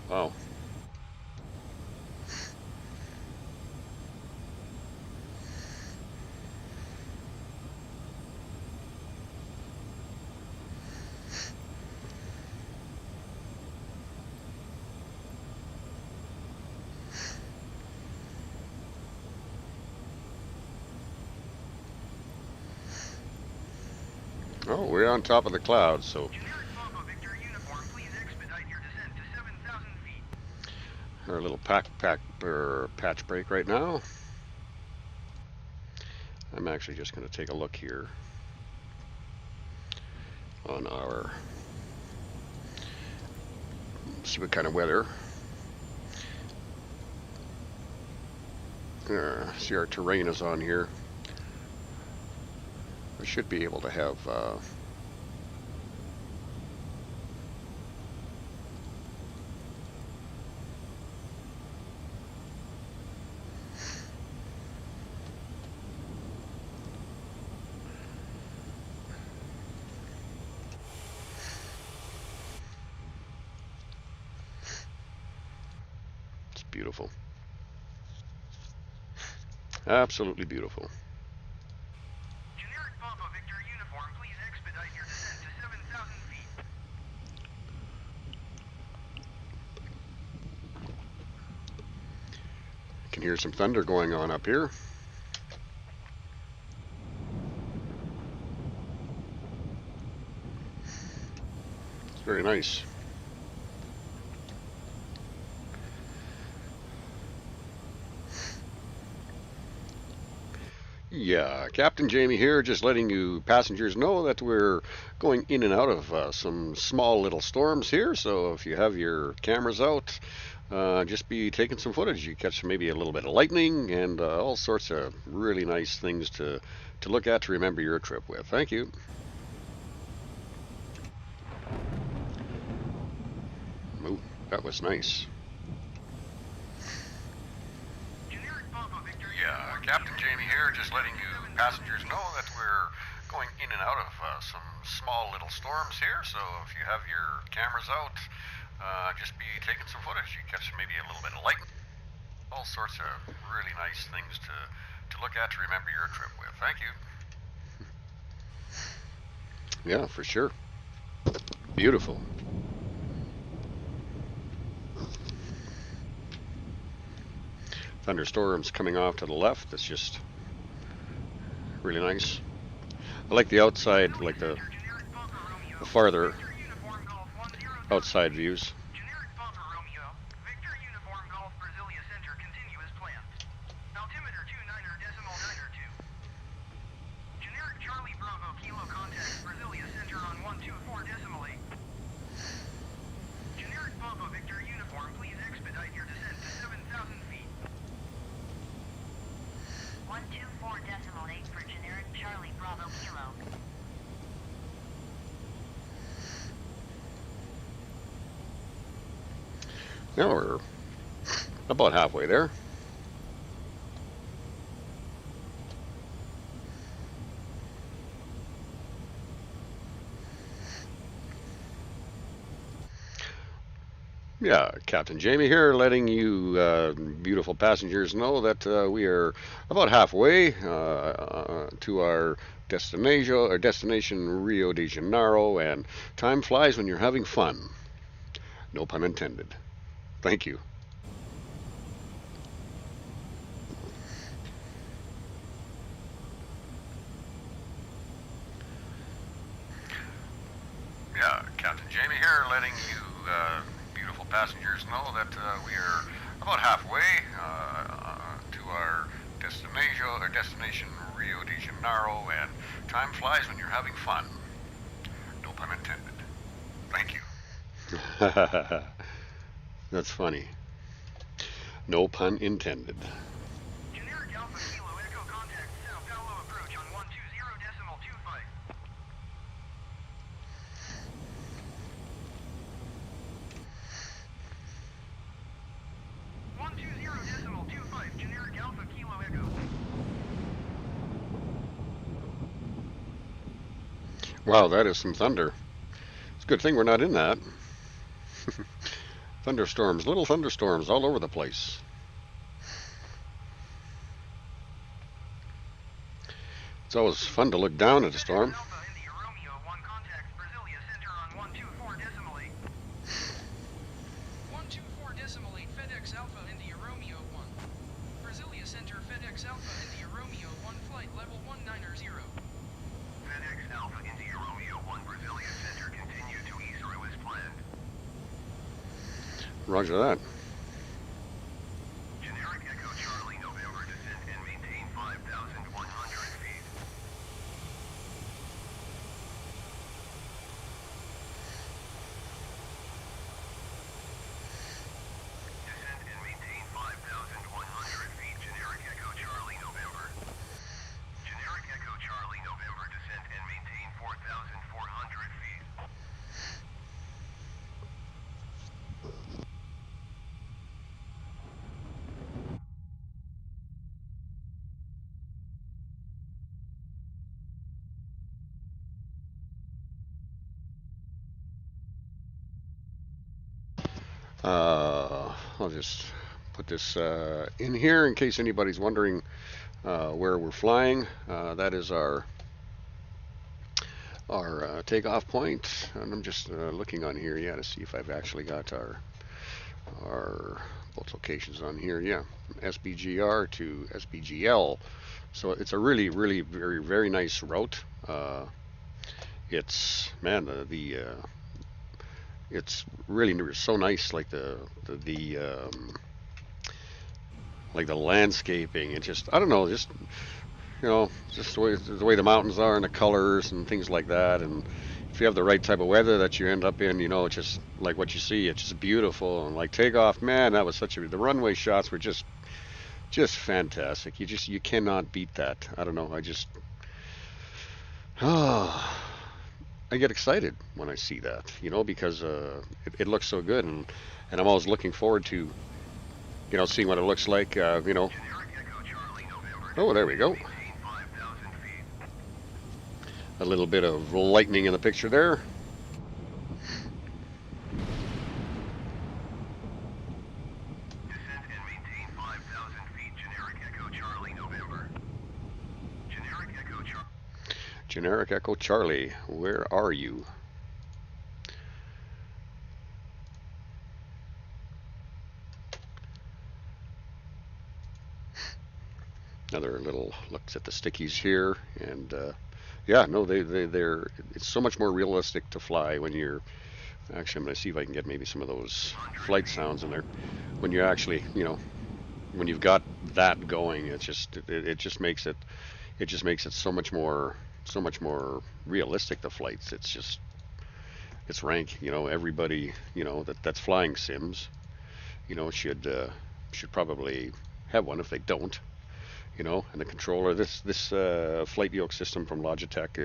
Speaker 1: Wow. Oh, we're on top of the clouds, so
Speaker 6: Generic Papa Victor uniform, please expedite your descent to 7,000 feet.
Speaker 1: our little patch break right now. I'm actually just going to take a look here on our, see what kind of weather. See our terrain is on here. I should be able to have it's beautiful. Absolutely beautiful.
Speaker 6: Generic Papa Victor uniform, please expedite your descent to 7,000 feet.
Speaker 1: I can hear some thunder going on up here. It's very nice. Yeah, Captain Jamie here, just letting you passengers know that we're going in and out of some small little storms here. So if you have your cameras out, just be taking some footage. You catch maybe a little bit of lightning and all sorts of really nice things to look at to remember your trip with. Thank you. Ooh, that was nice.
Speaker 6: Generic Papa Victor
Speaker 1: Yeah,
Speaker 6: uniform,
Speaker 1: Captain
Speaker 6: please
Speaker 1: Jamie here,
Speaker 6: expedite
Speaker 1: just
Speaker 6: your
Speaker 1: letting you
Speaker 6: descent to
Speaker 1: passengers
Speaker 6: 7,000
Speaker 1: know
Speaker 6: feet.
Speaker 1: that we're going in and out of some small little storms here. So if you have your cameras out, just be taking some footage. You catch maybe a little bit of lightning, all sorts of really nice things to look at to remember your trip with. Thank you. Yeah, for sure. Beautiful. Thunderstorms coming off to the left. That's just really nice. I like the outside, like the
Speaker 6: Generic Papa Romeo,
Speaker 1: farther
Speaker 6: Victor uniform Golf 10
Speaker 1: outside views.
Speaker 6: Generic Papa Romeo, Victor uniform Golf Brasilia Center, continue as planned. Altimeter 29.92. Generic Charlie Bravo Kilo contact Brasilia Center on 124.8. Generic Papa Victor uniform, please expedite your descent to 7,000 feet.
Speaker 3: 124.8 for generic Charlie Bravo Kilo.
Speaker 1: Now we're about halfway there. Yeah, Captain Jamie here, letting you beautiful passengers know that we are about halfway to our destination Rio de Janeiro, and time flies when you're having fun. No pun intended. Thank you. Yeah, Captain Jamie here, letting you beautiful passengers know that we are about halfway to our destination Rio de Janeiro, and time flies when you're having fun. No pun intended. Thank you. That's funny. No pun intended.
Speaker 6: Generic Alpha Kilo Echo contact Sao Paulo approach on 120.25. 120.25, generic Alpha Kilo Echo.
Speaker 1: Wow, that is some thunder. It's a good thing we're not in that. Thunderstorms, little thunderstorms all over the place. It's always fun to look down at a storm.
Speaker 6: Alpha India Romeo 1 contact Brasilia Center on 124.8. 124.8 FedEx Alpha India Romeo 1. Brasilia Center FedEx Alpha India Romeo 1 flight level 190. FedEx Alpha India Romeo
Speaker 1: Roger that.
Speaker 6: Generic Echo Charlie, November, descend and maintain 5,100 feet. Descend and maintain 5,100 feet. Generic Echo Charlie, November. Generic Echo Charlie, November, descend and maintain 4,400 feet.
Speaker 1: I'll just put this in here in case anybody's wondering where we're flying. That is our takeoff point, and I'm just looking on here, yeah, to see if I've actually got our both locations on here. Yeah, Sbgr to Sbgl. So it's a really, really, very, very nice route. It's man, it's really so nice, like like the landscaping. It just, I don't know, just just the way the mountains are and the colors and things like that. And if you have the right type of weather that you end up in, it's just like what you see. It's just beautiful. And like takeoff, man, that was the runway shots were just fantastic. You cannot beat that. I don't know. Oh, I get excited when I see that, because it looks so good, and I'm always looking forward to seeing what it looks like. Oh, there we go. A little bit of lightning in the picture there.
Speaker 6: Descend and maintain 5,000 feet. Generic Echo Charlie, November. Generic Echo Charlie.
Speaker 1: Generic Echo Charlie, where are you? Another little looks at the stickies here, and yeah, no, they're it's so much more realistic to fly when you're actually. I'm going to see if I can get maybe some of those flight sounds in there when you're actually, when you've got that going. It just makes it so much more realistic. The flights, it's rank. Everybody that's flying sims, should probably have one if they don't. And the controller. This flight yoke system from Logitech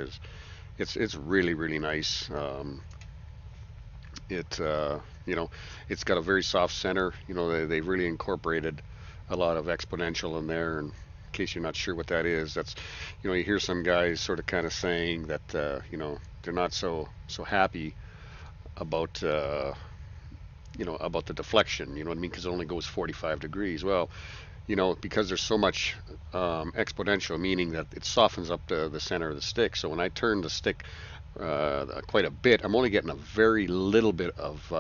Speaker 1: it's really, really nice. It it's got a very soft center. They've really incorporated a lot of exponential in there. And in case you're not sure what that is, that's you hear some guys sort of kind of saying that they're not so happy about about the deflection. You know what I mean? Because it only goes 45 degrees. Well, because there's so much exponential, meaning that it softens up the center of the stick. So when I turn the stick quite a bit, I'm only getting a very little bit of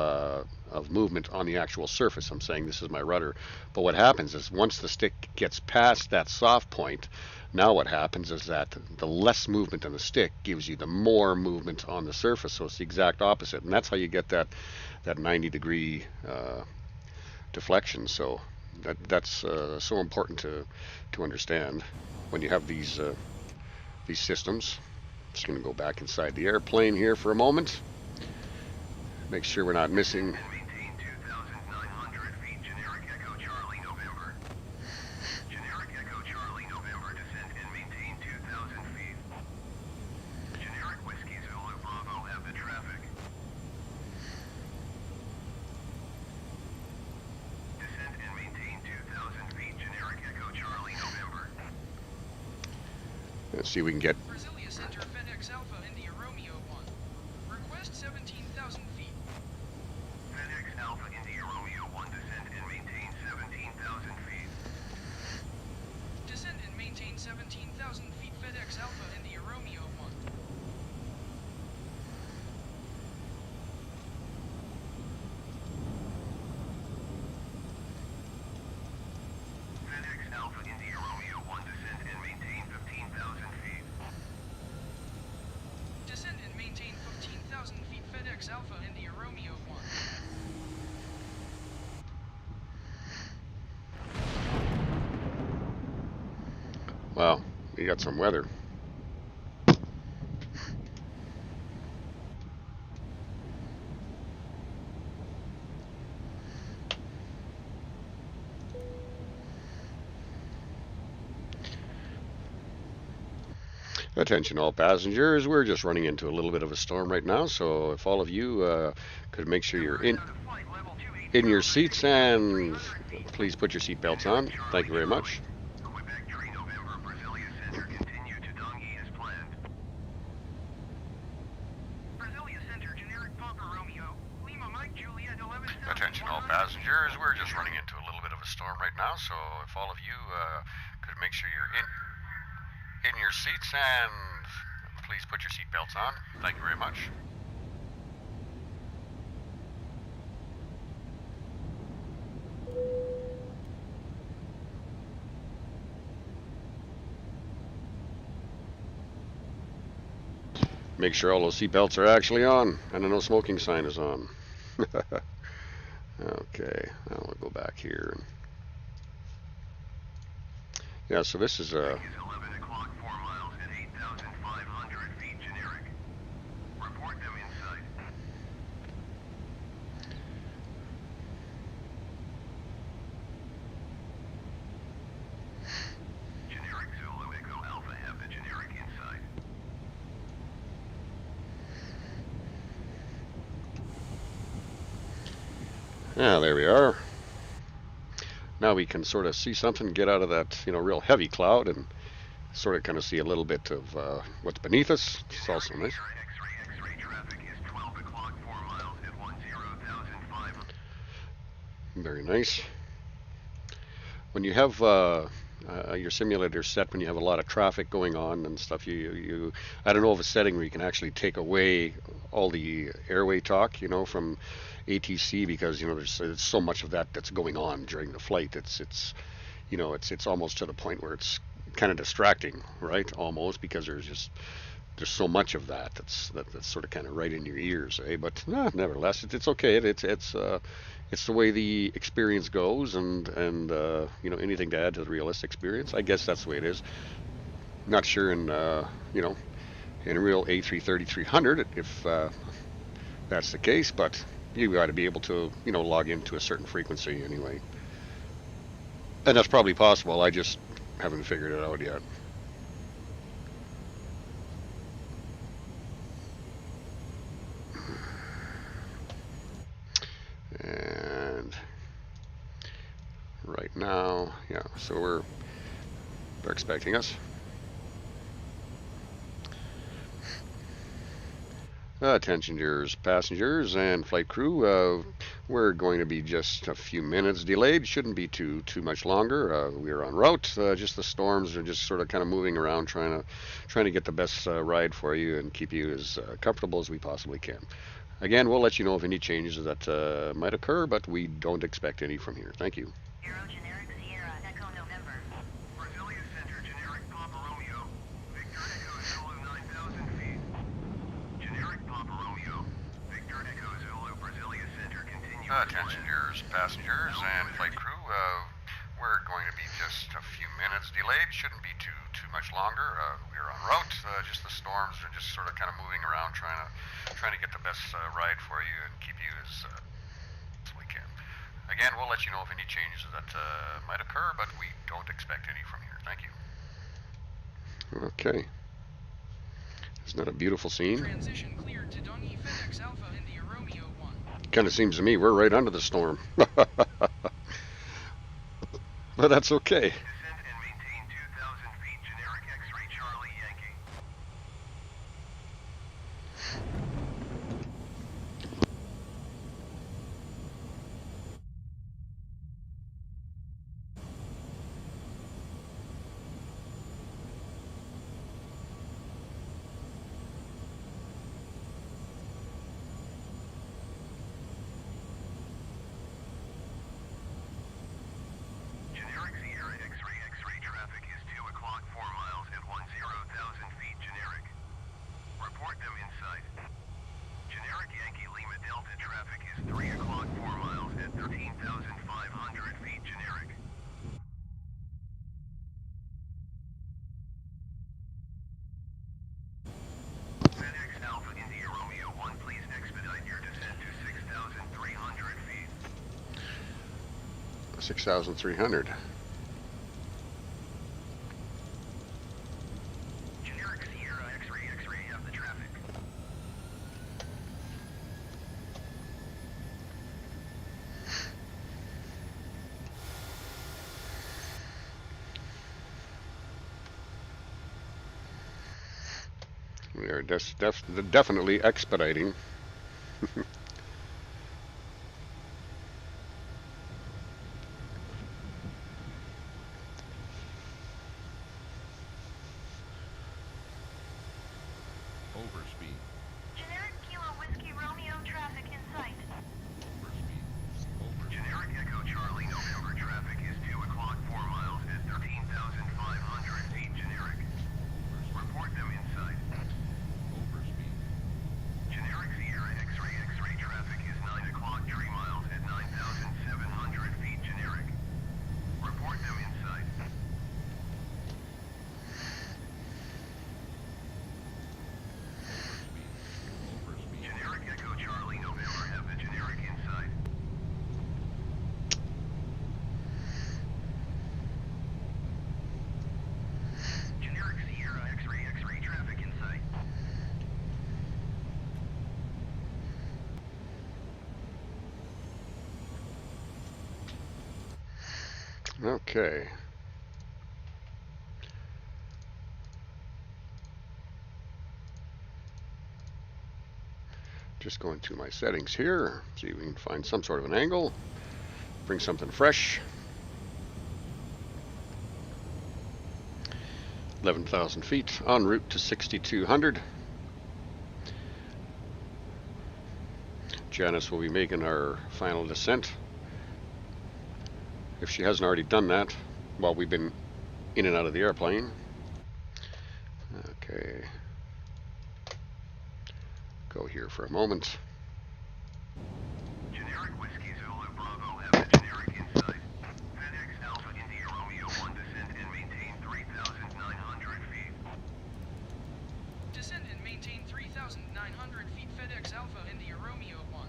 Speaker 1: movement on the actual surface. I'm saying this is my rudder. But what happens is once the stick gets past that soft point, now what happens is that the less movement on the stick gives you the more movement on the surface. So it's the exact opposite. And that's how you get that 90-degree deflection. So that's so important to understand when you have these systems. Just going to go back inside the airplane here for a moment. Make sure we're not missing.
Speaker 6: Maintain 2,900 feet. Generic Echo Charlie, November. Generic Echo Charlie, November. Descend and maintain 2,000 feet. Generic Whiskey Zulu Bravo, have the traffic. Descend and maintain 2,000 feet. Generic Echo Charlie, November.
Speaker 1: Let's see if we can get.
Speaker 6: Brasilia Center, FedEx Alpha, India Romeo 1. Request 17,000 feet. FedEx Alpha, India Romeo 1, descend and maintain 17,000 feet. Descend and maintain 17,000 feet. FedEx Alpha, India Romeo 1. FedEx Alpha, India Romeo 1, descend and maintain 15,000 feet. Descend and maintain 15,000 feet. FedEx Alpha, India Romeo 1.
Speaker 1: Wow, we got some weather. Attention all passengers, we're just running into a little bit of a storm right now, so if all of you could make sure you're in your seats and please put your seatbelts on. Thank you very much.
Speaker 6: Quebec 3 November, Brasilia Center, continue to Dongi as planned. Brasilia Center, generic Papa Romeo, Lima Mike Juliet 11.
Speaker 1: Attention all passengers, we're just running into a little bit of a storm right now, so if all of you could make sure you're in your seats and please put your seatbelts on. Thank you very much. Make sure all those seatbelts are actually on and a no smoking sign is on. Okay, now we'll go back here. Yeah, so this is
Speaker 6: 11 o'clock, 4 miles at 8,500 feet, generic. Report them inside. Generic Zulu Echo Alpha, have the generic inside.
Speaker 1: yeah, there we are. Now we can sort of see something, get out of that, real heavy cloud and sort of kind of see a little bit of what's beneath us. It's also nice.
Speaker 6: X-ray traffic is 12 o'clock, 4 miles at 10,500.
Speaker 1: Very nice. When you have your simulator set, when you have a lot of traffic going on and stuff, you I don't know of a setting where you can actually take away all the airway talk, from ATC, because there's so much of that that's going on during the flight. It's almost to the point where it's kind of distracting, right? Almost, because there's so much of that's sort of kind of right in your ears, eh? But nevertheless, it's okay. It's the way the experience goes, and anything to add to the realistic experience. I guess that's the way it is. Not sure in in a real A330-300 if that's the case, but you got to be able to log into a certain frequency anyway, and that's probably possible. I just haven't figured it out yet. And right now, yeah, so they're expecting us. Attention dears passengers and flight crew, we're going to be just a few minutes delayed. Shouldn't be too much longer. We're en route. Just the storms are just sort of kind of moving around, trying to get the best ride for you and keep you as comfortable as we possibly can. Again, we'll let you know of any changes that might occur, but we don't expect any from here. Thank you.
Speaker 6: Generic Sierra Echo November. Brasilia Center, generic Papa Romeo. Victor Echo Zulu 9,000 feet. Generic Papa Romeo. Victor Echo Zulu, Brasilia Center, continue.
Speaker 1: Attention dears passengers and flight crew, we're going to be just a few minutes delayed. Shouldn't be too much longer. We're en route. Just the storms are just sort of kind of moving around, trying to get the best ride for you and keep you as we can. Again, we'll let you know of any changes that might occur, but we don't expect any from here. Thank you. Okay. Isn't that a beautiful scene?
Speaker 6: Transition cleared to Dongi FedEx Alpha India Romeo 1.
Speaker 1: Kind of seems to me we're right under the storm. But that's okay.
Speaker 6: Descend and maintain 2,000 feet, generic X-ray Charlie Yankee. Generic Sierra X-ray traffic is 2 o'clock, 4 miles at 10,000 feet, generic. Report them inside. Generic Yankee Lima Delta traffic is 3 o'clock, 4 miles at 13,500 feet, generic. Your descent to 6,300 feet.
Speaker 1: 6,300.
Speaker 6: Generic Sierra X-ray, X-ray, you have the traffic.
Speaker 1: We are definitely expediting.
Speaker 7: Overspeed.
Speaker 6: Generic Kilo Whiskey Romeo traffic in sight.
Speaker 7: Overspeed. Overspeed.
Speaker 6: Generic Echo Charlie November traffic is 2 o'clock 4 miles at 13,500 feet generic. Report them in sight.
Speaker 7: Overspeed.
Speaker 6: Generic Sierra X-ray, X-ray traffic is 9 o'clock 3 miles at 9,700 feet generic. Report them in sight.
Speaker 7: Overspeed.
Speaker 6: Generic Echo Charlie November have the generic in sight. Generic Sierra X-ray, X-ray traffic in sight.
Speaker 1: Okay. Just going through my settings here, see if we can find some sort of an angle, bring something fresh. 11,000 feet, en route to 6,200. Janice will be making our final descent. If she hasn't already done that while we've been in and out of the airplane. Okay. Go here for a moment.
Speaker 6: Generic Whiskey Zulu Bravo have the generic in sight. FedEx Alpha India Romeo 1 descend and maintain 3,900 feet.
Speaker 8: Descend and maintain 3,900 feet FedEx Alpha India Romeo 1.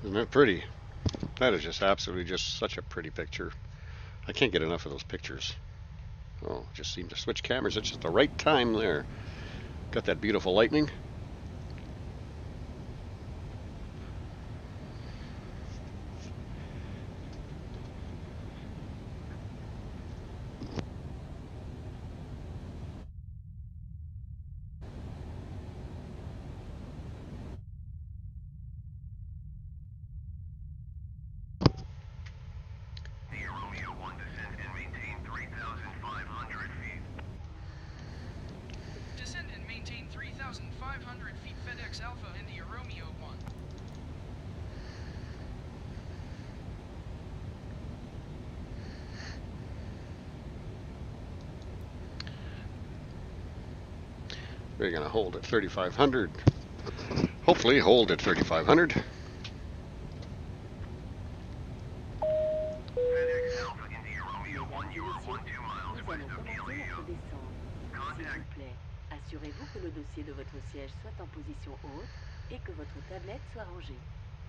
Speaker 1: Isn't that pretty? That is just absolutely just such a pretty picture. I can't get enough of those pictures. Oh, just seem to switch cameras at just the right time there. Got that beautiful lightning.
Speaker 6: India Romeo 1 descend and maintain 3,500 feet.
Speaker 8: Descend and maintain 3,500 feet FedEx Alpha India Romeo 1.
Speaker 1: We're gonna hold at 3,500. Hopefully hold at 3,500.
Speaker 6: FedEx Alpha India Romeo 1, you are 1 2 miles
Speaker 3: Nous
Speaker 6: west
Speaker 3: allons
Speaker 6: of
Speaker 3: commencer
Speaker 6: Gileo.
Speaker 3: notre descente. S'il
Speaker 6: Contact.
Speaker 3: vous plaît, assurez-vous que le dossier de votre siège soit en position haute et que votre tablette soit rangée.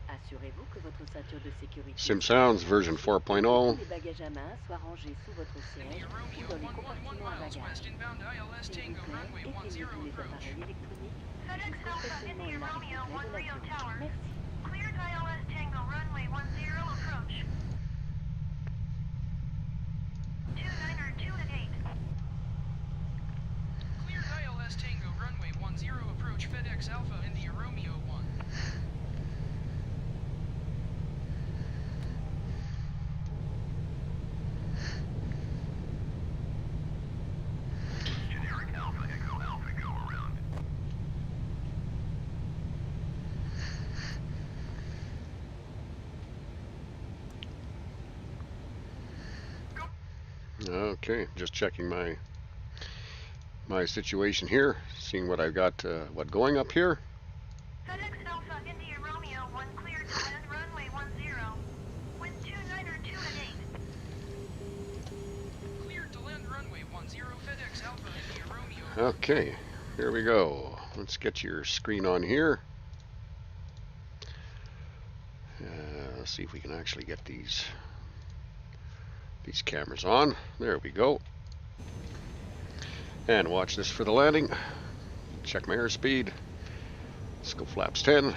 Speaker 3: Assurez-vous que votre ceinture de sécurité
Speaker 1: Sim Sounds version
Speaker 3: et que
Speaker 1: 4.0.
Speaker 3: tous les bagages à main soient rangés sous votre siège
Speaker 8: India
Speaker 3: ou
Speaker 8: Romeo
Speaker 3: dans les
Speaker 8: 111
Speaker 3: compartiments à
Speaker 8: miles
Speaker 3: bagages.
Speaker 8: west inbound ILS
Speaker 3: S'il vous
Speaker 8: Tango
Speaker 3: plaît,
Speaker 8: runway 10
Speaker 3: éteignez tous les
Speaker 8: approach.
Speaker 3: appareils électroniques
Speaker 6: FedEx
Speaker 3: jusqu'au
Speaker 6: Alpha
Speaker 3: stationnement
Speaker 6: India
Speaker 3: et l'arrêt
Speaker 6: Romeo
Speaker 3: complet
Speaker 6: 1
Speaker 3: de
Speaker 6: Rio
Speaker 3: l'avion.
Speaker 6: Tower.
Speaker 3: Merci.
Speaker 6: Cleared ILS Tango runway 10 approach. 29er 2 and 8.
Speaker 8: Cleared ILS Tango runway 10 approach FedEx Alpha India Romeo 1.
Speaker 6: Generic Alpha Echo Alpha go around.
Speaker 1: Okay, just checking my situation here, seeing what I've got, what going up here.
Speaker 6: FedEx Alpha India Romeo 1 cleared to land runway 10. Wind 29 2 and 8.
Speaker 8: Cleared to land runway 10, FedEx Alpha India Romeo.
Speaker 1: Okay, here we go. Let's get your screen on here. Let's see if we can actually get these cameras on. There we go. And watch this for the landing. Check my airspeed. Let's go flaps 10.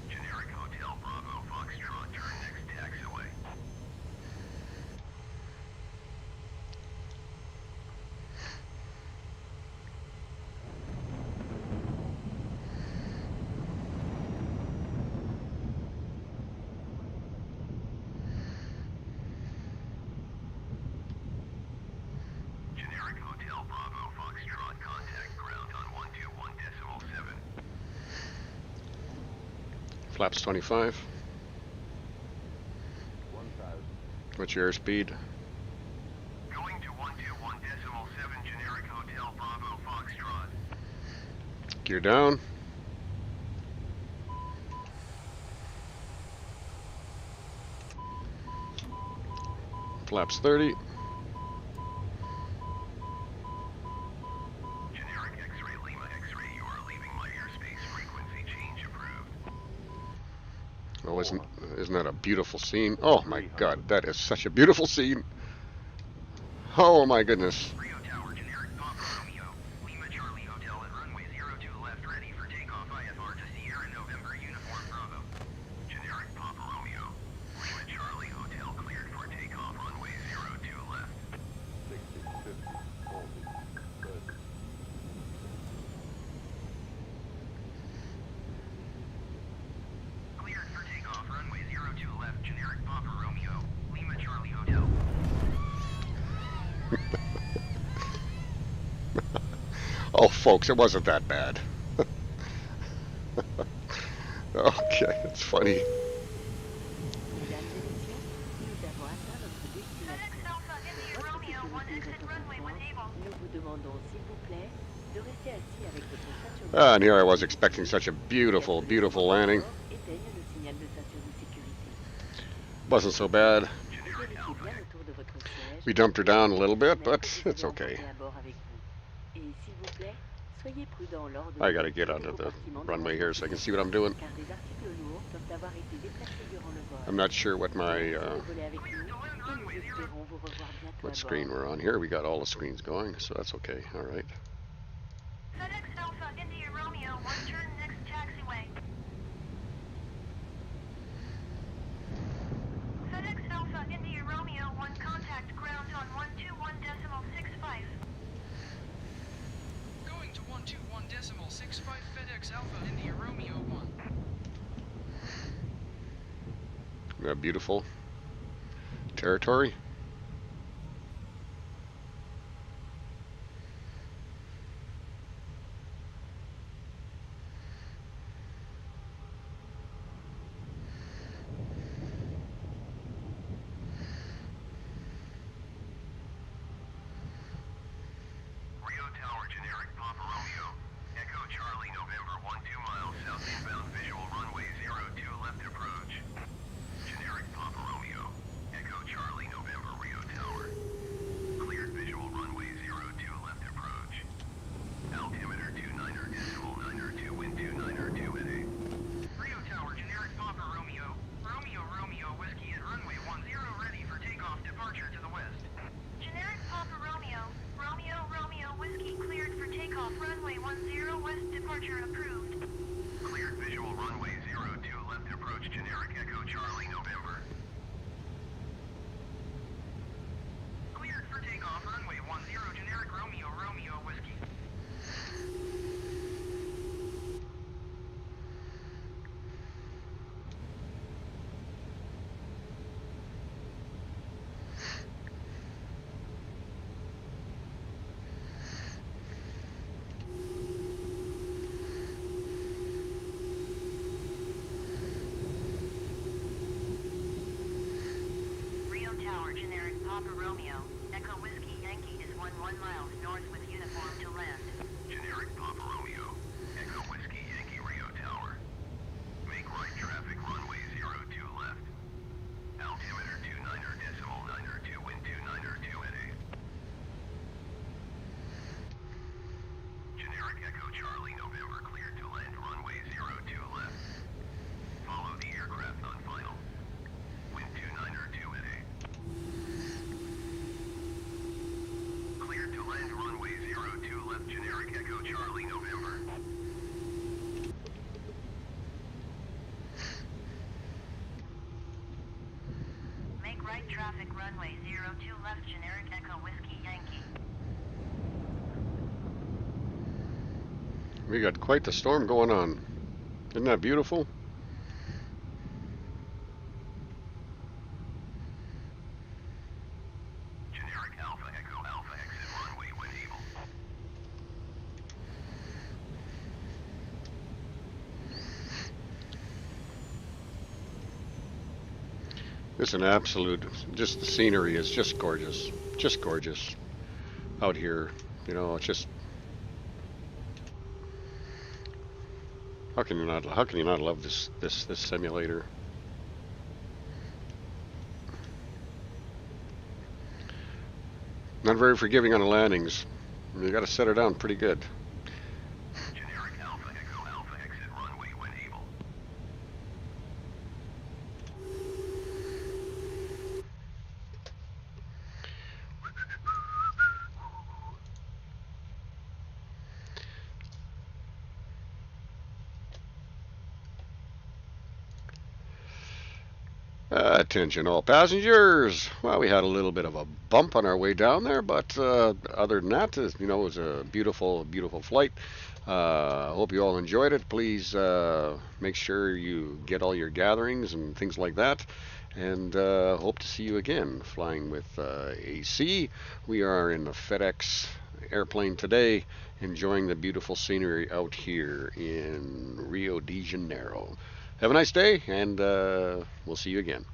Speaker 6: Generic Hotel Bravo Foxtrot, turn next taxiway. Generic Hotel Bravo Foxtrot, contact ground on 121.7.
Speaker 1: Flaps 25.
Speaker 7: 1,000.
Speaker 1: What's your airspeed?
Speaker 6: Going to 121.7 Generic Hotel Bravo Foxtrot.
Speaker 1: Gear down. Flaps 30.
Speaker 6: Generic X-ray Lima X-ray, you are leaving my airspace. Frequency change approved.
Speaker 1: Oh, isn't that a beautiful scene? Oh my God, that is such a beautiful scene. Oh my goodness.
Speaker 6: Rio Tower, generic Papa Romeo. Lima Charlie Hotel at runway 02 left, ready for takeoff. IFR to Sierra November Uniform Bravo. Generic Papa Romeo. Lima Charlie Hotel cleared for takeoff. Runway 02 left.
Speaker 7: 60, 50, 40, 30.
Speaker 6: Cleared for takeoff. Runway 02 left. Generic Papa Romeo. Lima Charlie Hotel.
Speaker 1: Oh, folks, it wasn't that bad. Okay, that's funny.
Speaker 3: Mesdames et messieurs, nous avons atteint notre
Speaker 6: FedEx
Speaker 3: destination.
Speaker 6: Alpha India
Speaker 3: Pour votre
Speaker 6: Romeo 1
Speaker 3: sécurité et
Speaker 6: exit
Speaker 3: votre
Speaker 6: runway
Speaker 3: confort,
Speaker 6: when able.
Speaker 3: nous vous demandons, s'il vous plaît, de rester assis avec votre ceinture de
Speaker 1: And here I was
Speaker 3: sécurité.
Speaker 1: expecting such a beautiful,
Speaker 3: Lorsque
Speaker 1: beautiful
Speaker 3: le
Speaker 1: landing.
Speaker 3: bord éteigne le signal de ceinture de sécurité.
Speaker 1: Wasn't so bad.
Speaker 3: Vérifiez bien autour de votre siège.
Speaker 1: We dumped her down a little bit,
Speaker 3: que
Speaker 1: but
Speaker 3: vous
Speaker 1: it's
Speaker 3: avez
Speaker 1: okay.
Speaker 3: emporté à bord avec vous. Et s'il vous plaît, soyez prudent lors de
Speaker 1: I gotta get
Speaker 3: des
Speaker 1: onto the
Speaker 3: compartiments de
Speaker 1: runway here so I can see
Speaker 3: transport,
Speaker 1: what I'm doing.
Speaker 3: car des articles lourds peuvent avoir été déplacés durant le vol.
Speaker 1: I'm not sure what my
Speaker 3: Merci de voler avec nous et nous espérons vous revoir bientôt
Speaker 1: what
Speaker 3: à
Speaker 1: screen
Speaker 3: bord.
Speaker 1: we're on here. We got all the screens going, so that's okay. All right.
Speaker 6: FedEx Alpha India Romeo 1 turn next taxiway. FedEx Alpha India Romeo 1 contact ground on 121.65.
Speaker 8: Going to 121.65 FedEx Alpha India Romeo 1.
Speaker 1: Beautiful territory.
Speaker 6: Rio Tower, generic Papa Romeo. Echo Charlie, November 1 2 miles south inbound visual runway 02 left approach. Generic Papa Romeo. Echo Charlie, November Rio Tower. Cleared visual runway 02 left approach. Altimeter 29.902, wind 29.2 at 8. Rio Tower, generic Papa Romeo. Romeo Romeo Whiskey at runway 10 ready for takeoff departure to the west. Generic Papa Romeo. Romeo Romeo Whiskey cleared for takeoff. Runway 10 west departure approved. Cleared visual runway 02 left approach. Generic Echo Charlie November. Cleared for takeoff. Runway 10 generic Romeo Romeo Whiskey.
Speaker 9: traffic runway 02 left, generic Echo Whiskey Yankee.
Speaker 1: We got quite the storm going on. Isn't that beautiful?
Speaker 6: Generic Alpha Echo Alpha exit runway when able.
Speaker 1: It's an absolute, just the scenery is just gorgeous. Just gorgeous out here. You know, it's just, how can you not love this simulator? Not very forgiving on the landings. You got to set her down pretty good.
Speaker 6: Generic Alpha Echo Alpha exit runway when able.
Speaker 1: Attention all passengers. Well, we had a little bit of a bump on our way down there, but other than that, you know, it was a beautiful, beautiful flight. I hope you all enjoyed it. Please make sure you get all your gatherings and things like that. And hope to see you again flying with AC. We are in the FedEx airplane today, enjoying the beautiful scenery out here in Rio de Janeiro. Have a nice day, and we'll see you again.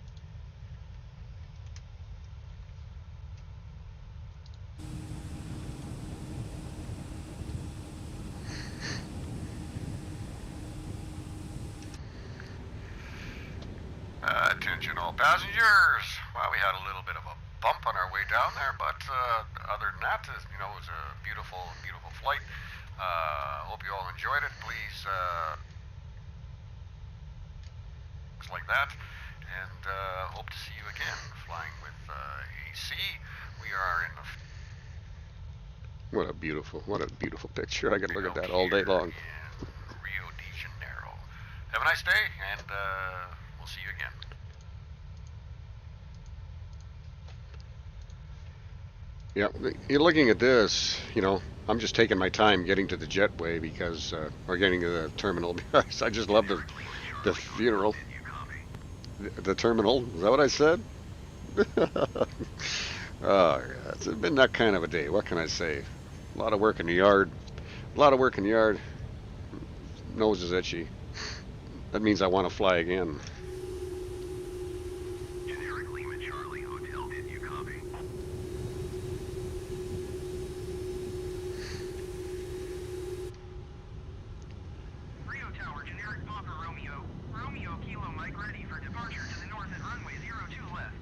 Speaker 1: Attention all passengers. Well, we had a little bit of a bump on our way down there, but other than that, you know, it was a beautiful, beautiful flight. Hope you all enjoyed it. Please, things like that, and hope to see you again flying with AC. We are in the. What a beautiful picture. I could look at that all day long. In Rio de Janeiro. Have a nice day, and we'll see you again. Yeah, you're looking at this, you know, I'm just taking my time getting to the jetway because, or getting to the terminal because I just love the funeral. The terminal, is that what I said? Oh, yeah, it's been that kind of a day. What can I say? A lot of work in the yard. A lot of work in the yard. Nose is itchy. That means I want to fly again.
Speaker 6: Generic Lima Charlie Hotel, did you copy?
Speaker 8: Rio Tower, generic Papa Romeo. Romeo Kilo Mike ready for departure to the north at runway 02 left.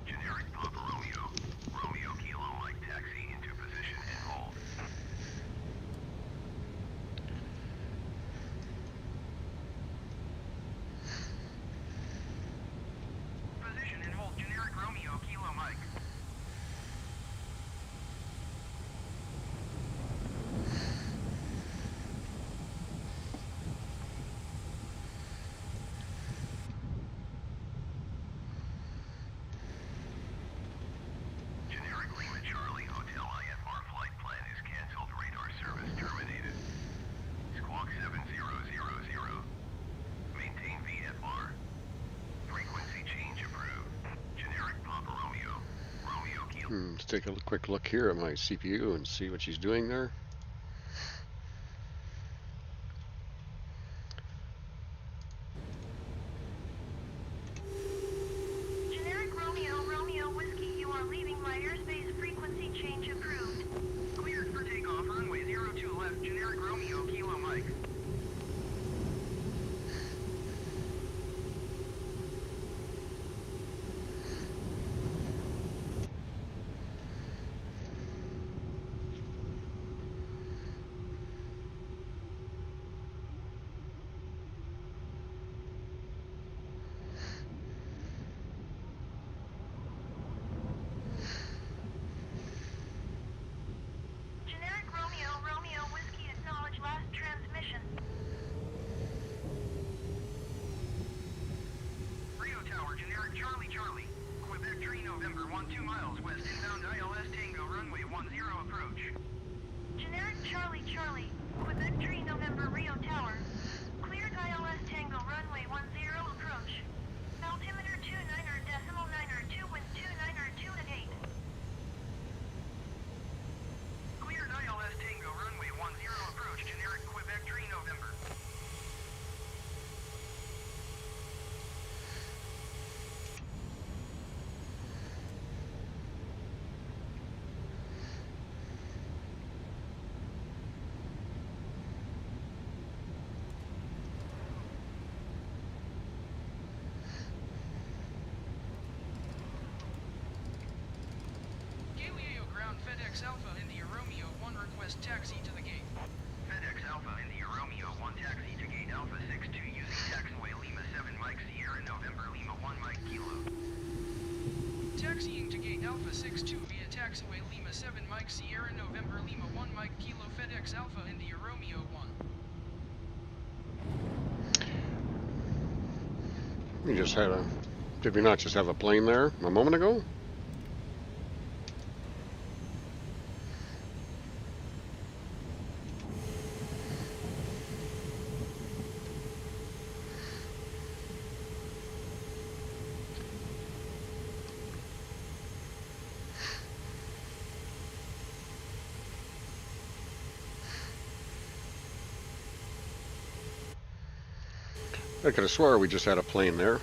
Speaker 6: Generic Papa Romeo. Romeo Kilo Mike taxi into position and hold.
Speaker 8: Position and hold, generic Romeo Kilo Mike.
Speaker 6: Generic Lima Charlie Hotel IFR flight plan is canceled. Radar service terminated. Squawk 7000. Maintain VFR. Frequency change approved. Generic Papa Romeo. Romeo Kilo. Let's take a quick look here at my CPU and see what she's doing there.
Speaker 9: Generic Romeo, Romeo Whiskey, you are leaving my airspace. Frequency change approved.
Speaker 8: Cleared for takeoff, runway 02 left, generic Romeo Kilo Mike.
Speaker 6: November 12 miles west inbound ILS Tango runway 10 approach.
Speaker 9: Generic Charlie Charlie, Quebec 3 November Rio Tower. Cleared ILS Tango runway 10 approach. Altimeter 29.9 wind 29 at 8.
Speaker 6: Cleared ILS Tango runway 10 approach. Generic Quebec 3 November.
Speaker 8: Galileo ground FedEx Alpha India Romeo 1 request taxi to the gate.
Speaker 6: FedEx Alpha India Romeo 1 taxi to gate Alpha 62 using taxiway Lima 7 Mike Sierra November Lima 1 Mike Kilo.
Speaker 8: Taxiing to gate Alpha 62 via taxiway Lima 7 Mike Sierra November Lima 1 Mike Kilo FedEx Alpha India Romeo 1.
Speaker 1: We just had a. Did we not just have a plane there a moment ago? I could have swore we just had a plane there.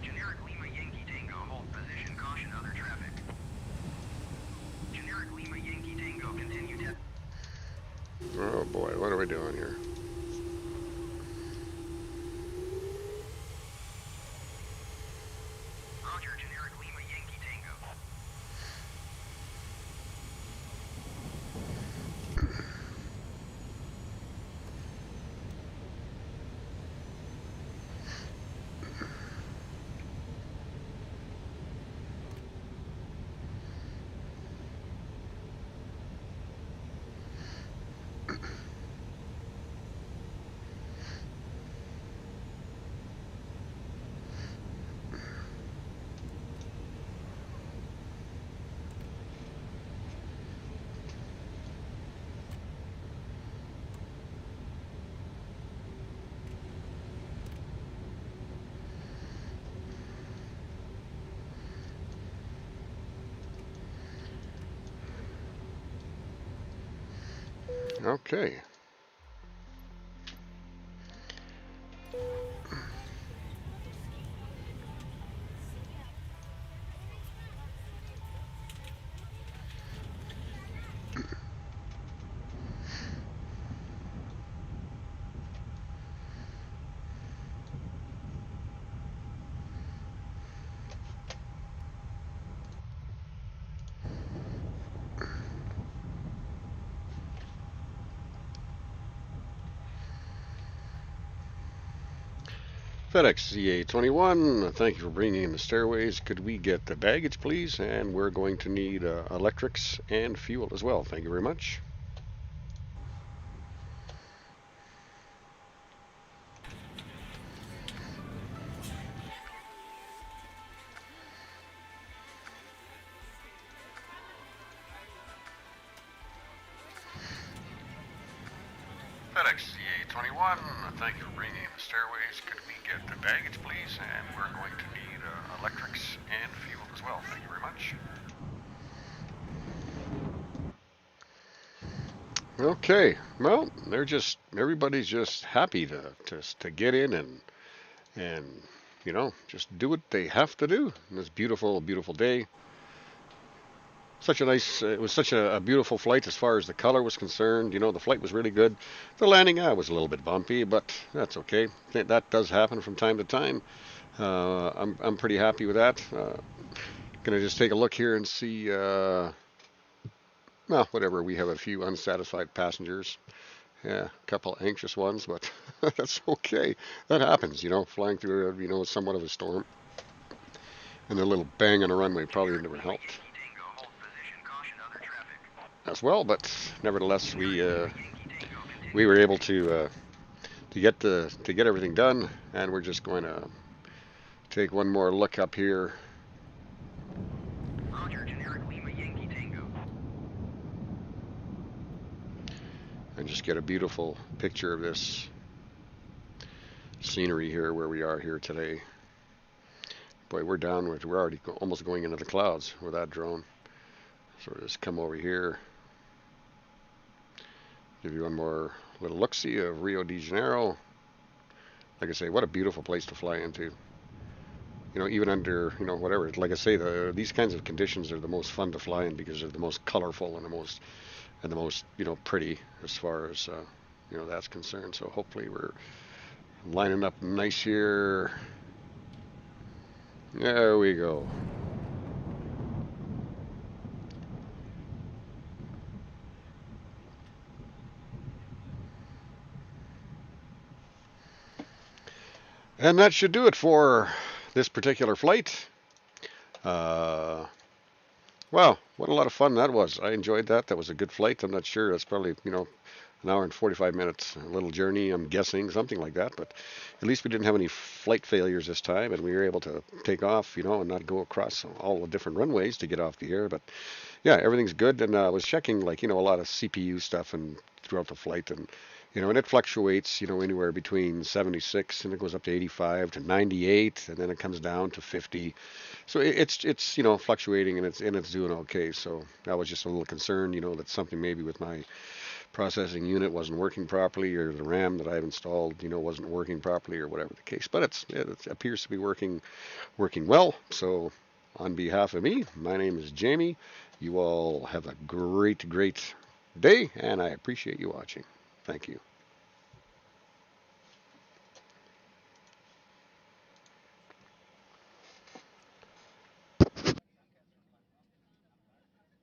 Speaker 6: Generic Lima Yankee Tango, hold position, caution other traffic. Generic Lima Yankee Tango, continue to...
Speaker 1: Oh boy, what are we doing here?
Speaker 6: Roger, generic Lima Yankee Tango.
Speaker 1: Okay. FedEx CA21, thank you for bringing in the stairways. Could we get the baggage, please? And we're going to need electrics and fuel as well. Thank you very much. FedEx CA21, thank you for bringing in the stairways. Could we get the baggage, please? And we're going to need electrics and fuel as well. Thank you very much. Okay, well, everybody's just happy to get in and just do what they have to do. And this beautiful, beautiful day. It was such a beautiful flight as far as the color was concerned. The flight was really good. The landing, was a little bit bumpy, but that's okay. That does happen from time to time. I'm pretty happy with that. Gonna just take a look here and see, well, whatever. We have a few unsatisfied passengers. Yeah, a couple anxious ones, but that's okay. That happens, flying through, somewhat of a storm. And a little bang on the runway probably never helped as well, but nevertheless, we were able to get everything done, and we're just going to take one more look up here.
Speaker 6: Roger, generic Lima Yankee Tango.
Speaker 1: And just get a beautiful picture of this scenery here where we are here today. Boy, we're already almost going into the clouds with that drone. So just come over here, give you one more little look-see of Rio de Janeiro. Like I say, what a beautiful place to fly into. Even under, whatever. Like I say, these kinds of conditions are the most fun to fly in because they're the most colorful and the most, pretty as far as, that's concerned. So hopefully we're lining up nice here. There we go. And that should do it for this particular flight. Wow, what a lot of fun that was. I enjoyed that. That was a good flight. I'm not sure. That's probably, an hour and 45 minutes, a little journey, I'm guessing, something like that. But at least we didn't have any flight failures this time, and we were able to take off, and not go across all the different runways to get off the air. But yeah, everything's good. And I was checking, a lot of CPU stuff and throughout the flight, and and it fluctuates, anywhere between 76 and it goes up to 85 to 98, and then it comes down to 50. So it's fluctuating, and it's doing okay. So I was just a little concerned, that something maybe with my processing unit wasn't working properly, or the RAM that I've installed, wasn't working properly, or whatever the case. But it appears to be working well. So on behalf of me, my name is Jamie. You all have a great day, and I appreciate you watching. Thank you.